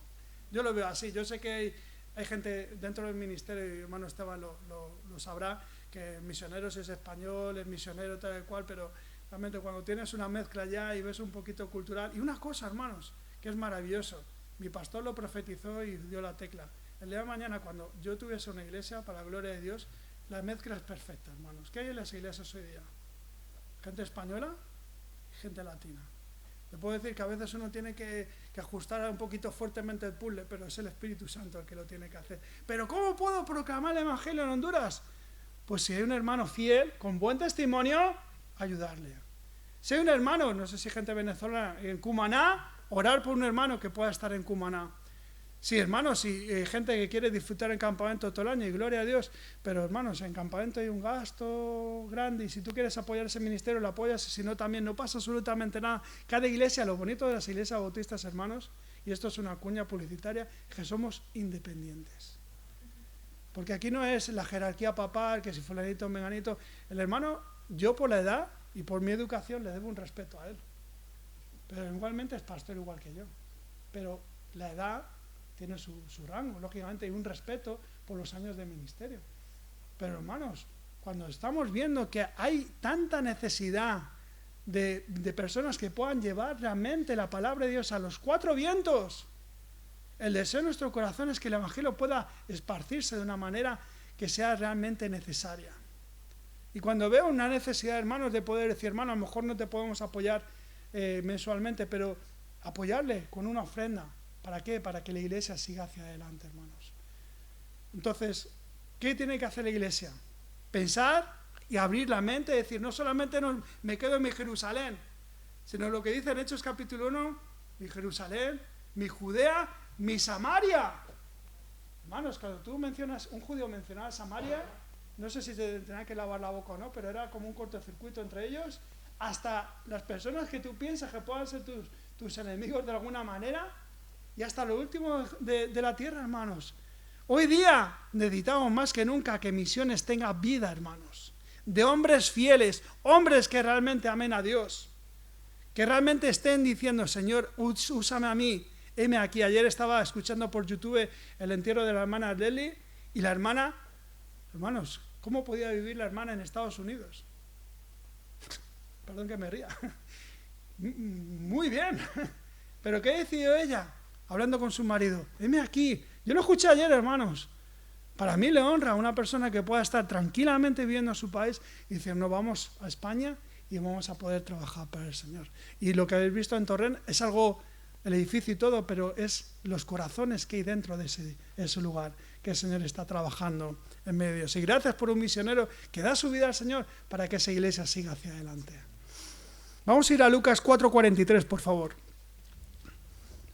Yo lo veo así. Yo sé que hay gente dentro del ministerio, y hermano Esteban lo sabrá, que misioneros es español, es misionero tal y cual, pero realmente cuando tienes una mezcla ya y ves un poquito cultural, y una cosa, hermanos, que es maravilloso, mi pastor lo profetizó y dio la tecla. El día de mañana, cuando yo tuviese una iglesia, para la gloria de Dios, la mezcla es perfecta, hermanos. ¿Qué hay en las iglesias hoy día? Gente española y gente latina. Te puedo decir que a veces uno tiene que ajustar un poquito fuertemente el puzzle, pero es el Espíritu Santo el que lo tiene que hacer. ¿Pero cómo puedo proclamar el evangelio en Honduras? Pues si hay un hermano fiel, con buen testimonio, ayudarle. Si hay un hermano, no sé si gente venezolana, en Cumaná, orar por un hermano que pueda estar en Cumaná. Sí, hermanos, si hay gente que quiere disfrutar en campamento todo el año, y gloria a Dios, pero hermanos, en campamento hay un gasto grande, y si tú quieres apoyar ese ministerio, lo apoyas, y si no, también no pasa absolutamente nada. Cada iglesia, lo bonito de las iglesias bautistas, hermanos, y esto es una cuña publicitaria, que somos independientes. Porque aquí no es la jerarquía papal, que si fulanito o menganito. El hermano, yo por la edad y por mi educación le debo un respeto a él. Pero igualmente es pastor igual que yo. Pero la edad tiene su rango, lógicamente, y un respeto por los años de ministerio. Pero hermanos, cuando estamos viendo que hay tanta necesidad de personas que puedan llevar realmente la palabra de Dios a los cuatro vientos, el deseo de nuestro corazón es que el evangelio pueda esparcirse de una manera que sea realmente necesaria. Y cuando veo una necesidad, hermanos, de poder decir, hermano, a lo mejor no te podemos apoyar mensualmente, pero apoyarle con una ofrenda. ¿Para qué? Para que la iglesia siga hacia adelante, hermanos. Entonces, ¿qué tiene que hacer la iglesia? Pensar y abrir la mente, decir, no solamente me quedo en mi Jerusalén, sino lo que dice en Hechos capítulo 1, mi Jerusalén, mi Judea, mi Samaria. Hermanos, cuando tú mencionas, un judío mencionaba Samaria, no sé si se tenía que lavar la boca o no, pero era como un cortocircuito entre ellos, hasta las personas que tú piensas que puedan ser tus enemigos de alguna manera, y hasta lo último de la tierra, hermanos. Hoy día necesitamos más que nunca que Misiones tenga vida, hermanos, de hombres fieles, hombres que realmente amen a Dios, que realmente estén diciendo, Señor, úsame a mí, heme aquí. Ayer estaba escuchando por YouTube el entierro de la hermana Lely, y la hermana, hermanos, ¿cómo podía vivir la hermana en Estados Unidos? Perdón que me ría. Muy bien. ¿Pero qué decidió ella? Hablando con su marido, heme aquí. Yo lo escuché ayer, hermanos. Para mí le honra a una persona que pueda estar tranquilamente viviendo en su país y decir, no, vamos a España y vamos a poder trabajar para el Señor. Y lo que habéis visto en Torrent es algo, el edificio y todo, pero es los corazones que hay dentro de ese lugar que el Señor está trabajando en medio de ellos. Y gracias por un misionero que da su vida al Señor para que esa iglesia siga hacia adelante. Vamos a ir a Lucas 4:43, por favor.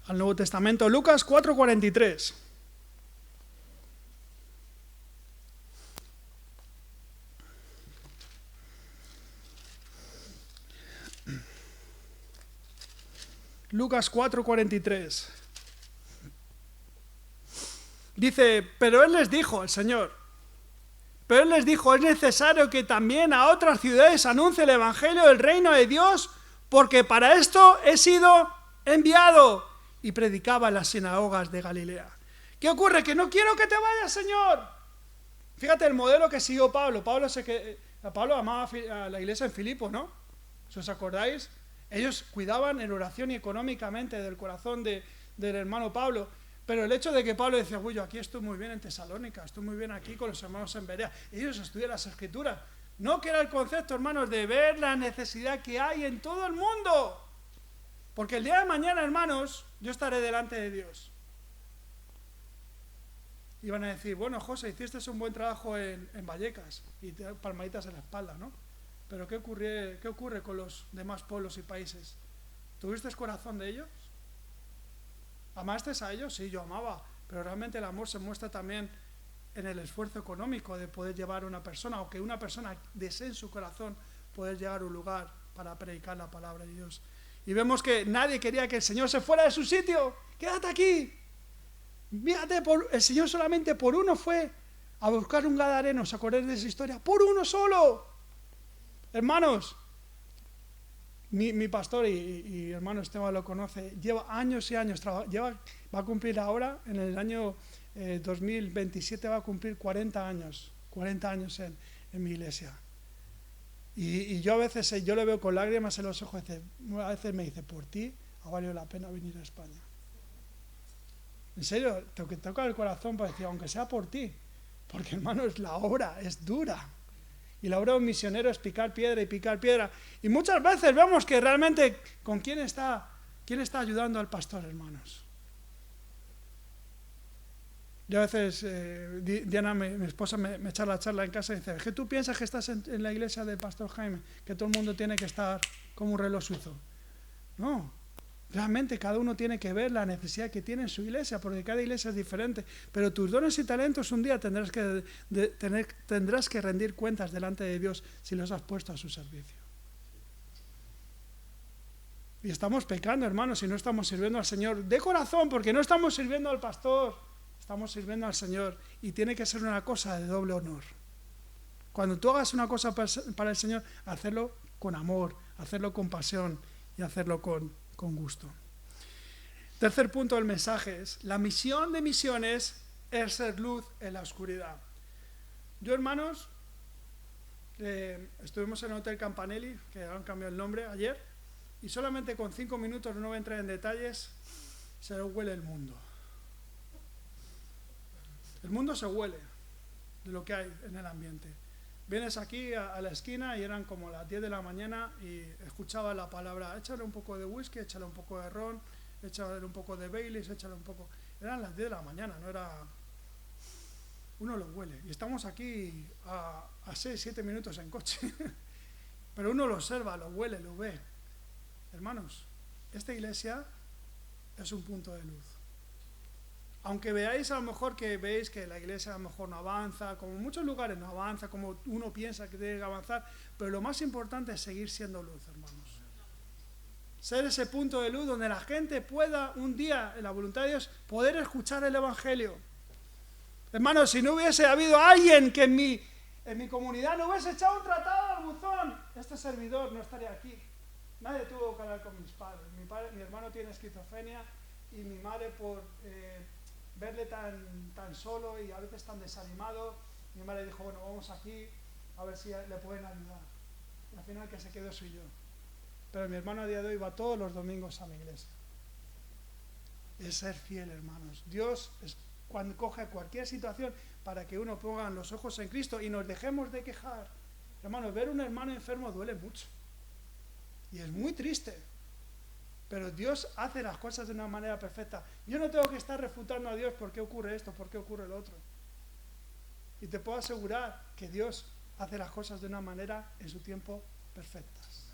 Al Nuevo Testamento, Lucas 4:43. Lucas 4:43. Dice, pero él les dijo, el Señor, pero él les dijo, es necesario que también a otras ciudades anuncie el evangelio del reino de Dios, porque para esto he sido enviado. Y predicaba en las sinagogas de Galilea. ¿Qué ocurre? Que no quiero que te vayas, Señor. Fíjate el modelo que siguió Pablo. Pablo amaba a la iglesia en Filipos, ¿no? Si os acordáis, ellos cuidaban en oración y económicamente del corazón del hermano Pablo. Pero el hecho de que Pablo decía, uy, yo aquí estoy muy bien en Tesalónica, estoy muy bien aquí con los hermanos en Berea, ellos estudian las Escrituras. No que era el concepto, hermanos, de ver la necesidad que hay en todo el mundo. Porque el día de mañana, hermanos, yo estaré delante de Dios. Y van a decir, bueno, José, hiciste un buen trabajo en Vallecas y te dan palmaditas en la espalda, ¿no? Pero ¿qué ocurre con los demás pueblos y países? ¿Tuviste corazón de ellos? ¿Amaste a ellos? Sí, yo amaba, pero realmente el amor se muestra también en el esfuerzo económico de poder llevar a una persona, o que una persona desee en su corazón poder llegar a un lugar para predicar la palabra de Dios. Y vemos que nadie quería que el Señor se fuera de su sitio. Quédate aquí. Fíjate, el Señor solamente por uno fue a buscar un gadareno. ¿Os acordáis de esa historia? Por uno solo. Hermanos, mi pastor y hermano Esteban lo conoce, lleva años y años, va a cumplir ahora, en el año 2027 va a cumplir 40 años en mi iglesia. Y yo a veces, yo le veo con lágrimas en los ojos, a veces me dice, por ti ha valido la pena venir a España. En serio, te toca el corazón para decir, aunque sea por ti, porque hermanos, la obra es dura. Y la obra de un misionero es picar piedra y picar piedra. Y muchas veces vemos que realmente, ¿con quién está ayudando al pastor, hermanos? Yo a veces, Diana, mi esposa, me echa la charla en casa y dice, ¿qué tú piensas que estás en la iglesia del pastor Jaime? Que todo el mundo tiene que estar como un reloj suizo. No, realmente cada uno tiene que ver la necesidad que tiene en su iglesia, porque cada iglesia es diferente. Pero tus dones y talentos un día tendrás que rendir cuentas delante de Dios si los has puesto a su servicio. Y estamos pecando, hermanos, si no estamos sirviendo al Señor de corazón, porque no estamos sirviendo al pastor. Estamos sirviendo al Señor y tiene que ser una cosa de doble honor. Cuando tú hagas una cosa para el Señor, hacerlo con amor, hacerlo con pasión y hacerlo con gusto. Tercer punto del mensaje es, la misión de misiones es ser luz en la oscuridad. Yo, hermanos, estuvimos en el Hotel Campanelli, que han cambiado el nombre ayer, y solamente con 5 minutos, no voy a entrar en detalles, se huele el mundo. El mundo se huele de lo que hay en el ambiente. Vienes aquí a la esquina y eran como las 10 de la mañana y escuchaba la palabra, échale un poco de whisky, échale un poco de ron, échale un poco de Baileys, échale un poco... Eran las 10 de la mañana, no era... Uno lo huele. Y estamos aquí a 6-7 minutos en coche. Pero uno lo observa, lo huele, lo ve. Hermanos, esta iglesia es un punto de luz. Aunque veáis a lo mejor que veis que la iglesia a lo mejor no avanza, como en muchos lugares no avanza, como uno piensa que tiene que avanzar, pero lo más importante es seguir siendo luz, hermanos. Ser ese punto de luz donde la gente pueda un día, en la voluntad de Dios, poder escuchar el Evangelio. Hermanos, si no hubiese habido alguien que en mi comunidad no hubiese echado un tratado al buzón, este servidor no estaría aquí. Nadie tuvo que hablar con mis padres. Mi hermano tiene esquizofrenia y mi madre por... verle tan solo y a veces tan desanimado, mi madre dijo, bueno, vamos aquí a ver si le pueden ayudar. Y al final que se quedó soy yo. Pero mi hermano a día de hoy va todos los domingos a mi iglesia. Es ser fiel, hermanos. Dios cuando coge cualquier situación para que uno ponga los ojos en Cristo y nos dejemos de quejar. Hermanos, ver un hermano enfermo duele mucho. Y es muy triste. Pero Dios hace las cosas de una manera perfecta. Yo no tengo que estar refutando a Dios por qué ocurre esto, por qué ocurre lo otro. Y te puedo asegurar que Dios hace las cosas de una manera en su tiempo perfectas.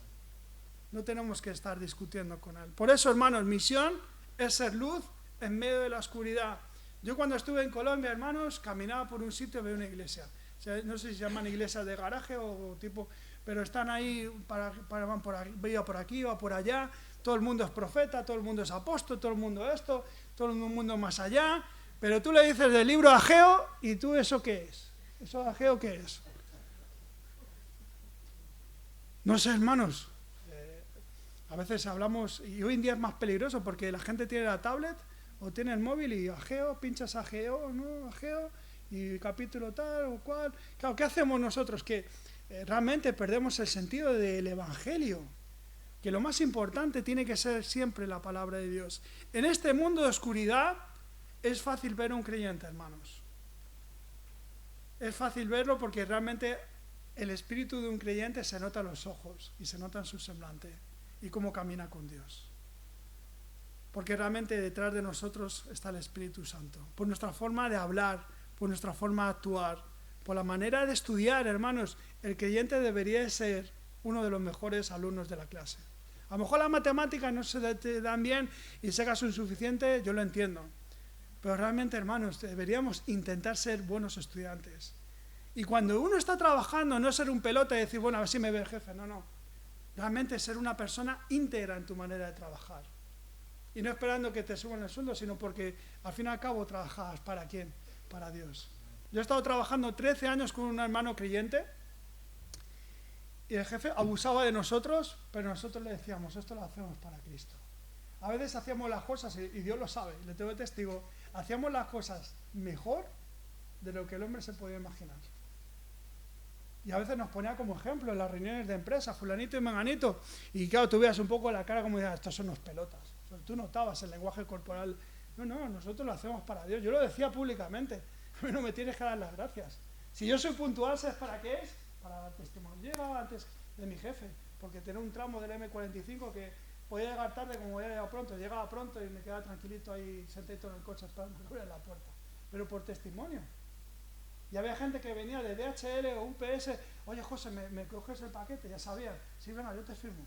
No tenemos que estar discutiendo con Él. Por eso, hermanos, misión es ser luz en medio de la oscuridad. Yo cuando estuve en Colombia, hermanos, caminaba por un sitio y veía una iglesia. O sea, no sé si se llaman iglesias de garaje o tipo, pero están ahí, van por aquí, veía por aquí, va por allá. Todo el mundo es profeta, todo el mundo es apóstol, todo el mundo esto, todo el mundo más allá. Pero tú le dices del libro Ageo y tú, ¿eso qué es? ¿Eso de Ageo qué es? No sé, hermanos. A veces hablamos, y hoy en día es más peligroso porque la gente tiene la tablet o tiene el móvil y Ageo, pinchas Ageo, ¿no? Ageo, y capítulo tal o cual. Claro, ¿qué hacemos nosotros? Que realmente perdemos el sentido del Evangelio. Que lo más importante tiene que ser siempre la palabra de Dios. En este mundo de oscuridad es fácil ver a un creyente, hermanos. Es fácil verlo porque realmente el espíritu de un creyente se nota en los ojos y se nota en su semblante y cómo camina con Dios. Porque realmente detrás de nosotros está el Espíritu Santo. Por nuestra forma de hablar, por nuestra forma de actuar, por la manera de estudiar, hermanos, el creyente debería ser uno de los mejores alumnos de la clase. A lo mejor las matemáticas no se te dan bien y sacas un suficiente, yo lo entiendo. Pero realmente, hermanos, deberíamos intentar ser buenos estudiantes. Y cuando uno está trabajando, no ser un pelota y decir, bueno, a ver si me ve el jefe, no. Realmente ser una persona íntegra en tu manera de trabajar. Y no esperando que te suban el sueldo, sino porque al fin y al cabo trabajas ¿para quién? Para Dios. Yo he estado trabajando 13 años con un hermano creyente y el jefe abusaba de nosotros, pero nosotros le decíamos, esto lo hacemos para Cristo. A veces hacíamos las cosas, y Dios lo sabe, le tengo testigo, hacíamos las cosas mejor de lo que el hombre se podía imaginar. Y a veces nos ponía como ejemplo en las reuniones de empresa, fulanito y menganito, y claro, tú veías un poco la cara como decías, estos son unos pelotas. Tú notabas el lenguaje corporal. No, nosotros lo hacemos para Dios. Yo lo decía públicamente, no me tienes que dar las gracias. Si yo soy puntual, ¿sabes para qué es? Para dar testimonio. Yo llegaba antes de mi jefe, porque tenía un tramo del M45 que podía llegar tarde como podía llegar pronto. Llegaba pronto y me quedaba tranquilito ahí sentadito en el coche esperando que abriera la puerta. Pero por testimonio. Y había gente que venía de DHL o UPS, oye José, ¿me coges el paquete? Ya sabían, sí, venga, yo te firmo.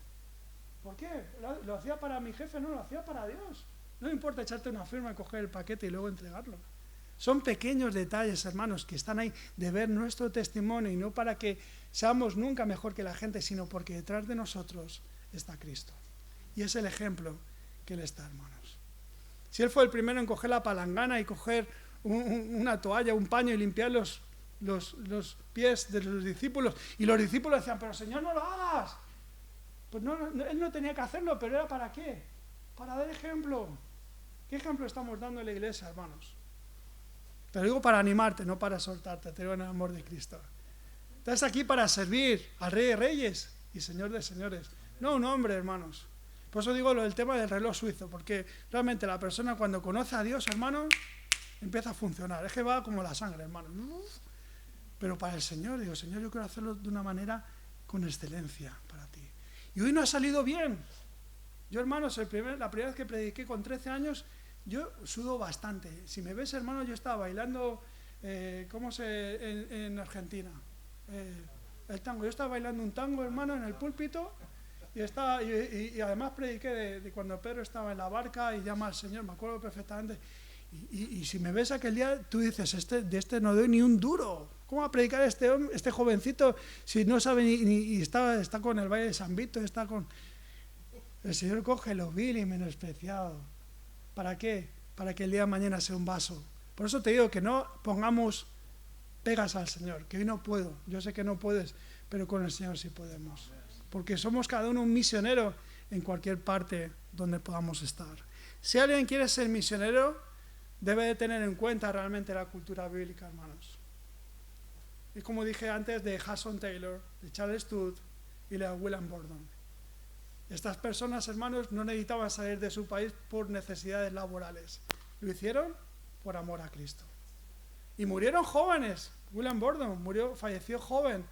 ¿Por qué? ¿Lo hacía para mi jefe? No, lo hacía para Dios. No importa echarte una firma, coger el paquete y luego entregarlo. Son pequeños detalles, hermanos, que están ahí de ver nuestro testimonio y no para que seamos nunca mejor que la gente, sino porque detrás de nosotros está Cristo. Y es el ejemplo que Él está, hermanos. Si Él fue el primero en coger la palangana y coger una toalla, un paño y limpiar los pies de los discípulos, y los discípulos decían, pero Señor, no lo hagas. Pues no, Él no tenía que hacerlo, pero ¿era para qué? Para dar ejemplo. ¿Qué ejemplo estamos dando en la iglesia, hermanos? Te lo digo para animarte, no para soltarte, te digo en el amor de Cristo. Estás aquí para servir al Rey de Reyes y Señor de Señores, no un hombre, hermanos. Por eso digo lo del tema del reloj suizo, porque realmente la persona cuando conoce a Dios, hermano, empieza a funcionar. Es que va como la sangre, hermano. Pero para el Señor, digo, Señor, yo quiero hacerlo de una manera con excelencia para ti. Y hoy no ha salido bien. Yo, hermanos, la primera vez que prediqué con 13 años, yo sudo bastante. Si me ves, hermano, yo estaba bailando, en Argentina, el tango. Yo estaba bailando un tango, hermano, en el púlpito, y además prediqué de cuando Pedro estaba en la barca y llama al Señor, me acuerdo perfectamente. Y si me ves aquel día, tú dices, de este no doy ni un duro. ¿Cómo va a predicar este jovencito si no sabe ni está con el Valle de San Vito, está con... El Señor coge lo vil y menospreciado. ¿Para qué? Para que el día de mañana sea un vaso. Por eso te digo que no pongamos pegas al Señor, que hoy no puedo. Yo sé que no puedes, pero con el Señor sí podemos. Porque somos cada uno un misionero en cualquier parte donde podamos estar. Si alguien quiere ser misionero, debe de tener en cuenta realmente la cultura bíblica, hermanos. Y como dije antes, de Hudson Taylor, de Charles Studd y de William Borden. Estas personas, hermanos, no necesitaban salir de su país por necesidades laborales. Lo hicieron por amor a Cristo. Y murieron jóvenes. William Borden falleció joven.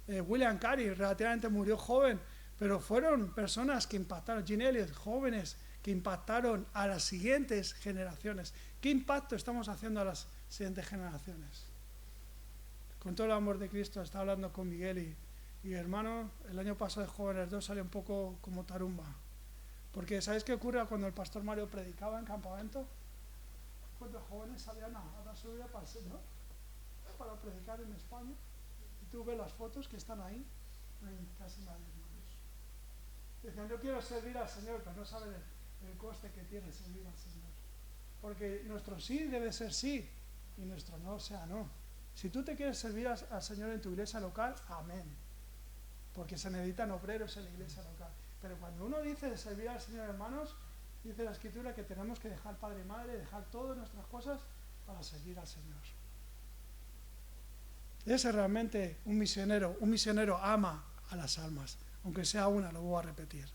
William Carey relativamente murió joven. pero fueron personas que impactaron, Jean Elliott, jóvenes que impactaron a las siguientes generaciones. ¿Qué impacto estamos haciendo a las siguientes generaciones? Con todo el amor de Cristo, estaba hablando con Miguel y hermano, el año pasado de Jóvenes 2 salió un poco como tarumba. Porque ¿sabéis qué ocurre cuando el pastor Mario predicaba en campamento? Pues los jóvenes salían a dar su vida para el Señor, para predicar en España. Y tú ves las fotos que están ahí, no hay casi nadie, hermanos. Dicen, yo quiero servir al Señor, pero no saben el coste que tiene servir al Señor. Porque nuestro sí debe ser sí, y nuestro no sea no. Si tú te quieres servir al Señor en tu iglesia local, amén. Porque se necesitan obreros en la iglesia local. Pero cuando uno dice servir al Señor, hermanos, dice la Escritura que tenemos que dejar padre y madre, dejar todas nuestras cosas para servir al Señor. Ese es realmente un misionero. Un misionero ama a las almas, aunque sea una, lo voy a repetir.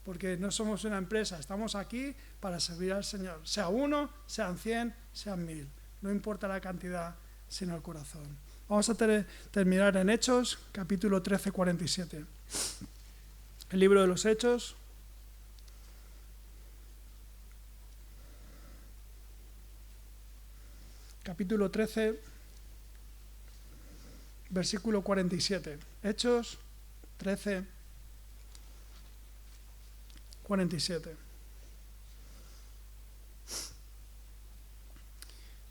Porque no somos una empresa, estamos aquí para servir al Señor. Sea uno, sean 100, sean 1000. No importa la cantidad, sino el corazón. Vamos a terminar en Hechos, capítulo 13, 47. El libro de los Hechos. Capítulo 13, versículo 47. Hechos 13, 47.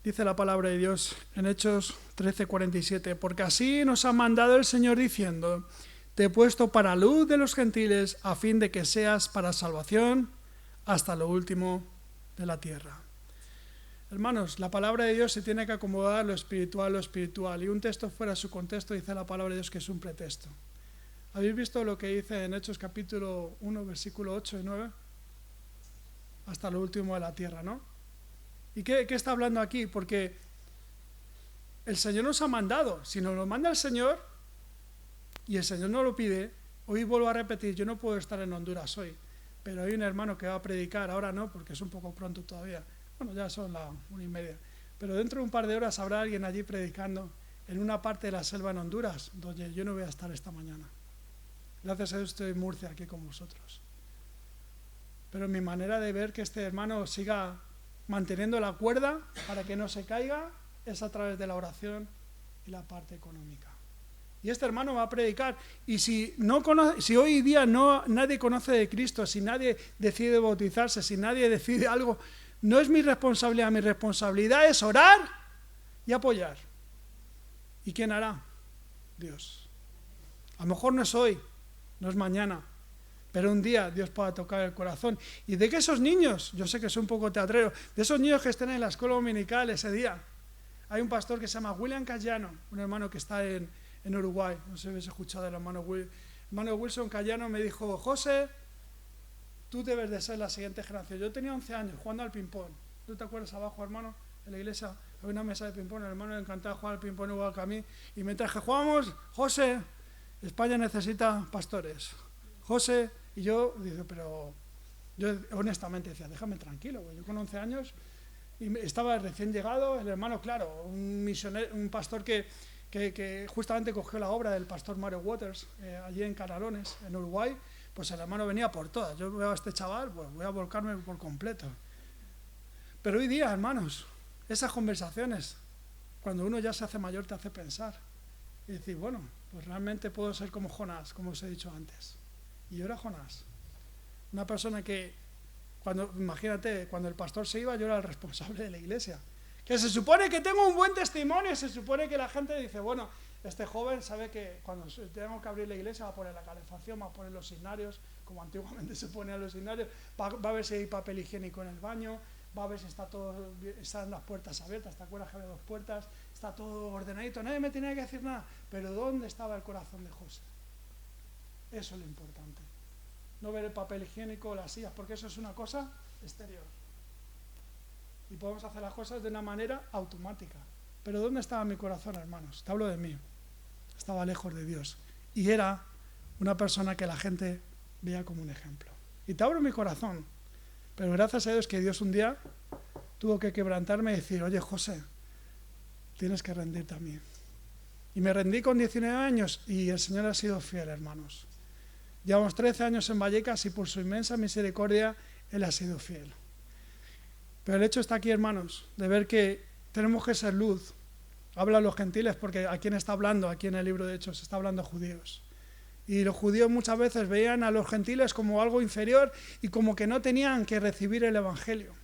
Dice la palabra de Dios en Hechos 13, 47. Porque así nos ha mandado el Señor diciendo, te he puesto para luz de los gentiles a fin de que seas para salvación hasta lo último de la tierra. Hermanos, la palabra de Dios se tiene que acomodar a lo espiritual, y un texto fuera de su contexto dice la palabra de Dios que es un pretexto. ¿Habéis visto lo que dice en Hechos capítulo 1, versículo 8 y 9? Hasta lo último de la tierra, ¿no? ¿Y qué está hablando aquí? Porque el Señor nos ha mandado. Si nos lo manda el Señor y el Señor no lo pide, hoy vuelvo a repetir, yo no puedo estar en Honduras hoy, pero hay un hermano que va a predicar, ahora no, porque es un poco pronto todavía. Bueno, ya son las 1:30. Pero dentro de un par de horas habrá alguien allí predicando en una parte de la selva en Honduras, donde yo no voy a estar esta mañana. Gracias a Dios estoy en Murcia aquí con vosotros. Pero mi manera de ver que este hermano siga manteniendo la cuerda para que no se caiga es a través de la oración y la parte económica. Y este hermano va a predicar. Y si hoy día nadie conoce de Cristo, si nadie decide bautizarse, si nadie decide algo, no es mi responsabilidad. Mi responsabilidad es orar y apoyar. ¿Y quién hará? Dios. A lo mejor no es hoy, no es mañana, pero un día Dios pueda tocar el corazón. Y de que esos niños, yo sé que soy un poco teatrero, de esos niños que estén en la escuela dominical ese día, hay un pastor que se llama William Cayano, un hermano que está en Uruguay, no sé si habéis escuchado del hermano Wilson Cayano, me dijo, José, tú debes de ser la siguiente generación. Yo tenía 11 años jugando al ping-pong. ¿Tú te acuerdas abajo, hermano? En la iglesia había una mesa de ping-pong, el hermano le encantaba jugar al ping-pong igual que a mí. Y mientras que jugábamos, José, España necesita pastores. José, y yo, dice, pero yo honestamente decía, déjame tranquilo, güey. Yo con 11 años y estaba recién llegado, el hermano, claro, un misionero, un pastor que justamente cogió la obra del pastor Mario Waters allí en Canalones, en Uruguay. Pues el hermano venía por todas. Yo veo a este chaval, pues voy a volcarme por completo. Pero hoy día, hermanos, esas conversaciones, cuando uno ya se hace mayor, te hace pensar. Y decir, bueno, pues realmente puedo ser como Jonás, como os he dicho antes. Y yo era Jonás. Una persona que, imagínate, cuando el pastor se iba, yo era el responsable de la iglesia. Que se supone que tengo un buen testimonio, se supone que la gente dice, bueno, este joven sabe que cuando tengo que abrir la iglesia va a poner la calefacción, va a poner los signarios, como antiguamente se ponían los signarios, va a ver si hay papel higiénico en el baño, va a ver si están las puertas abiertas, ¿te acuerdas que había 2 puertas? Está todo ordenadito, nadie me tenía que decir nada, pero ¿dónde estaba el corazón de José? Eso es lo importante. No ver el papel higiénico o las sillas, porque eso es una cosa exterior. Y podemos hacer las cosas de una manera automática. Pero ¿dónde estaba mi corazón, hermanos? Te hablo de mí. Estaba lejos de Dios. Y era una persona que la gente veía como un ejemplo. Y te abro mi corazón. Pero gracias a Dios que Dios un día tuvo que quebrantarme y decir, oye, José, tienes que rendirte a mí. Y me rendí con 19 años y el Señor ha sido fiel, hermanos. Llevamos 13 años en Vallecas y por su inmensa misericordia Él ha sido fiel. Pero el hecho está aquí, hermanos, de ver que tenemos que ser luz. Habla a los gentiles, porque ¿a quién está hablando? Aquí en el libro de Hechos está hablando a judíos. Y los judíos muchas veces veían a los gentiles como algo inferior y como que no tenían que recibir el evangelio.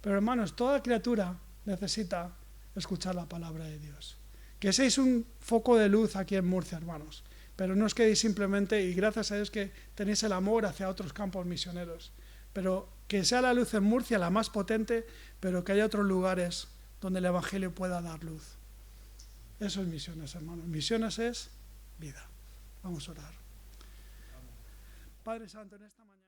Pero hermanos, toda criatura necesita escuchar la palabra de Dios. Que seáis un foco de luz aquí en Murcia, hermanos. Pero no os quedéis simplemente, y gracias a Dios que tenéis el amor hacia otros campos misioneros. Pero que sea la luz en Murcia la más potente, pero que haya otros lugares donde el evangelio pueda dar luz. Eso es misiones, hermanos. Misiones es vida. Vamos a orar. Padre Santo, en esta mañana.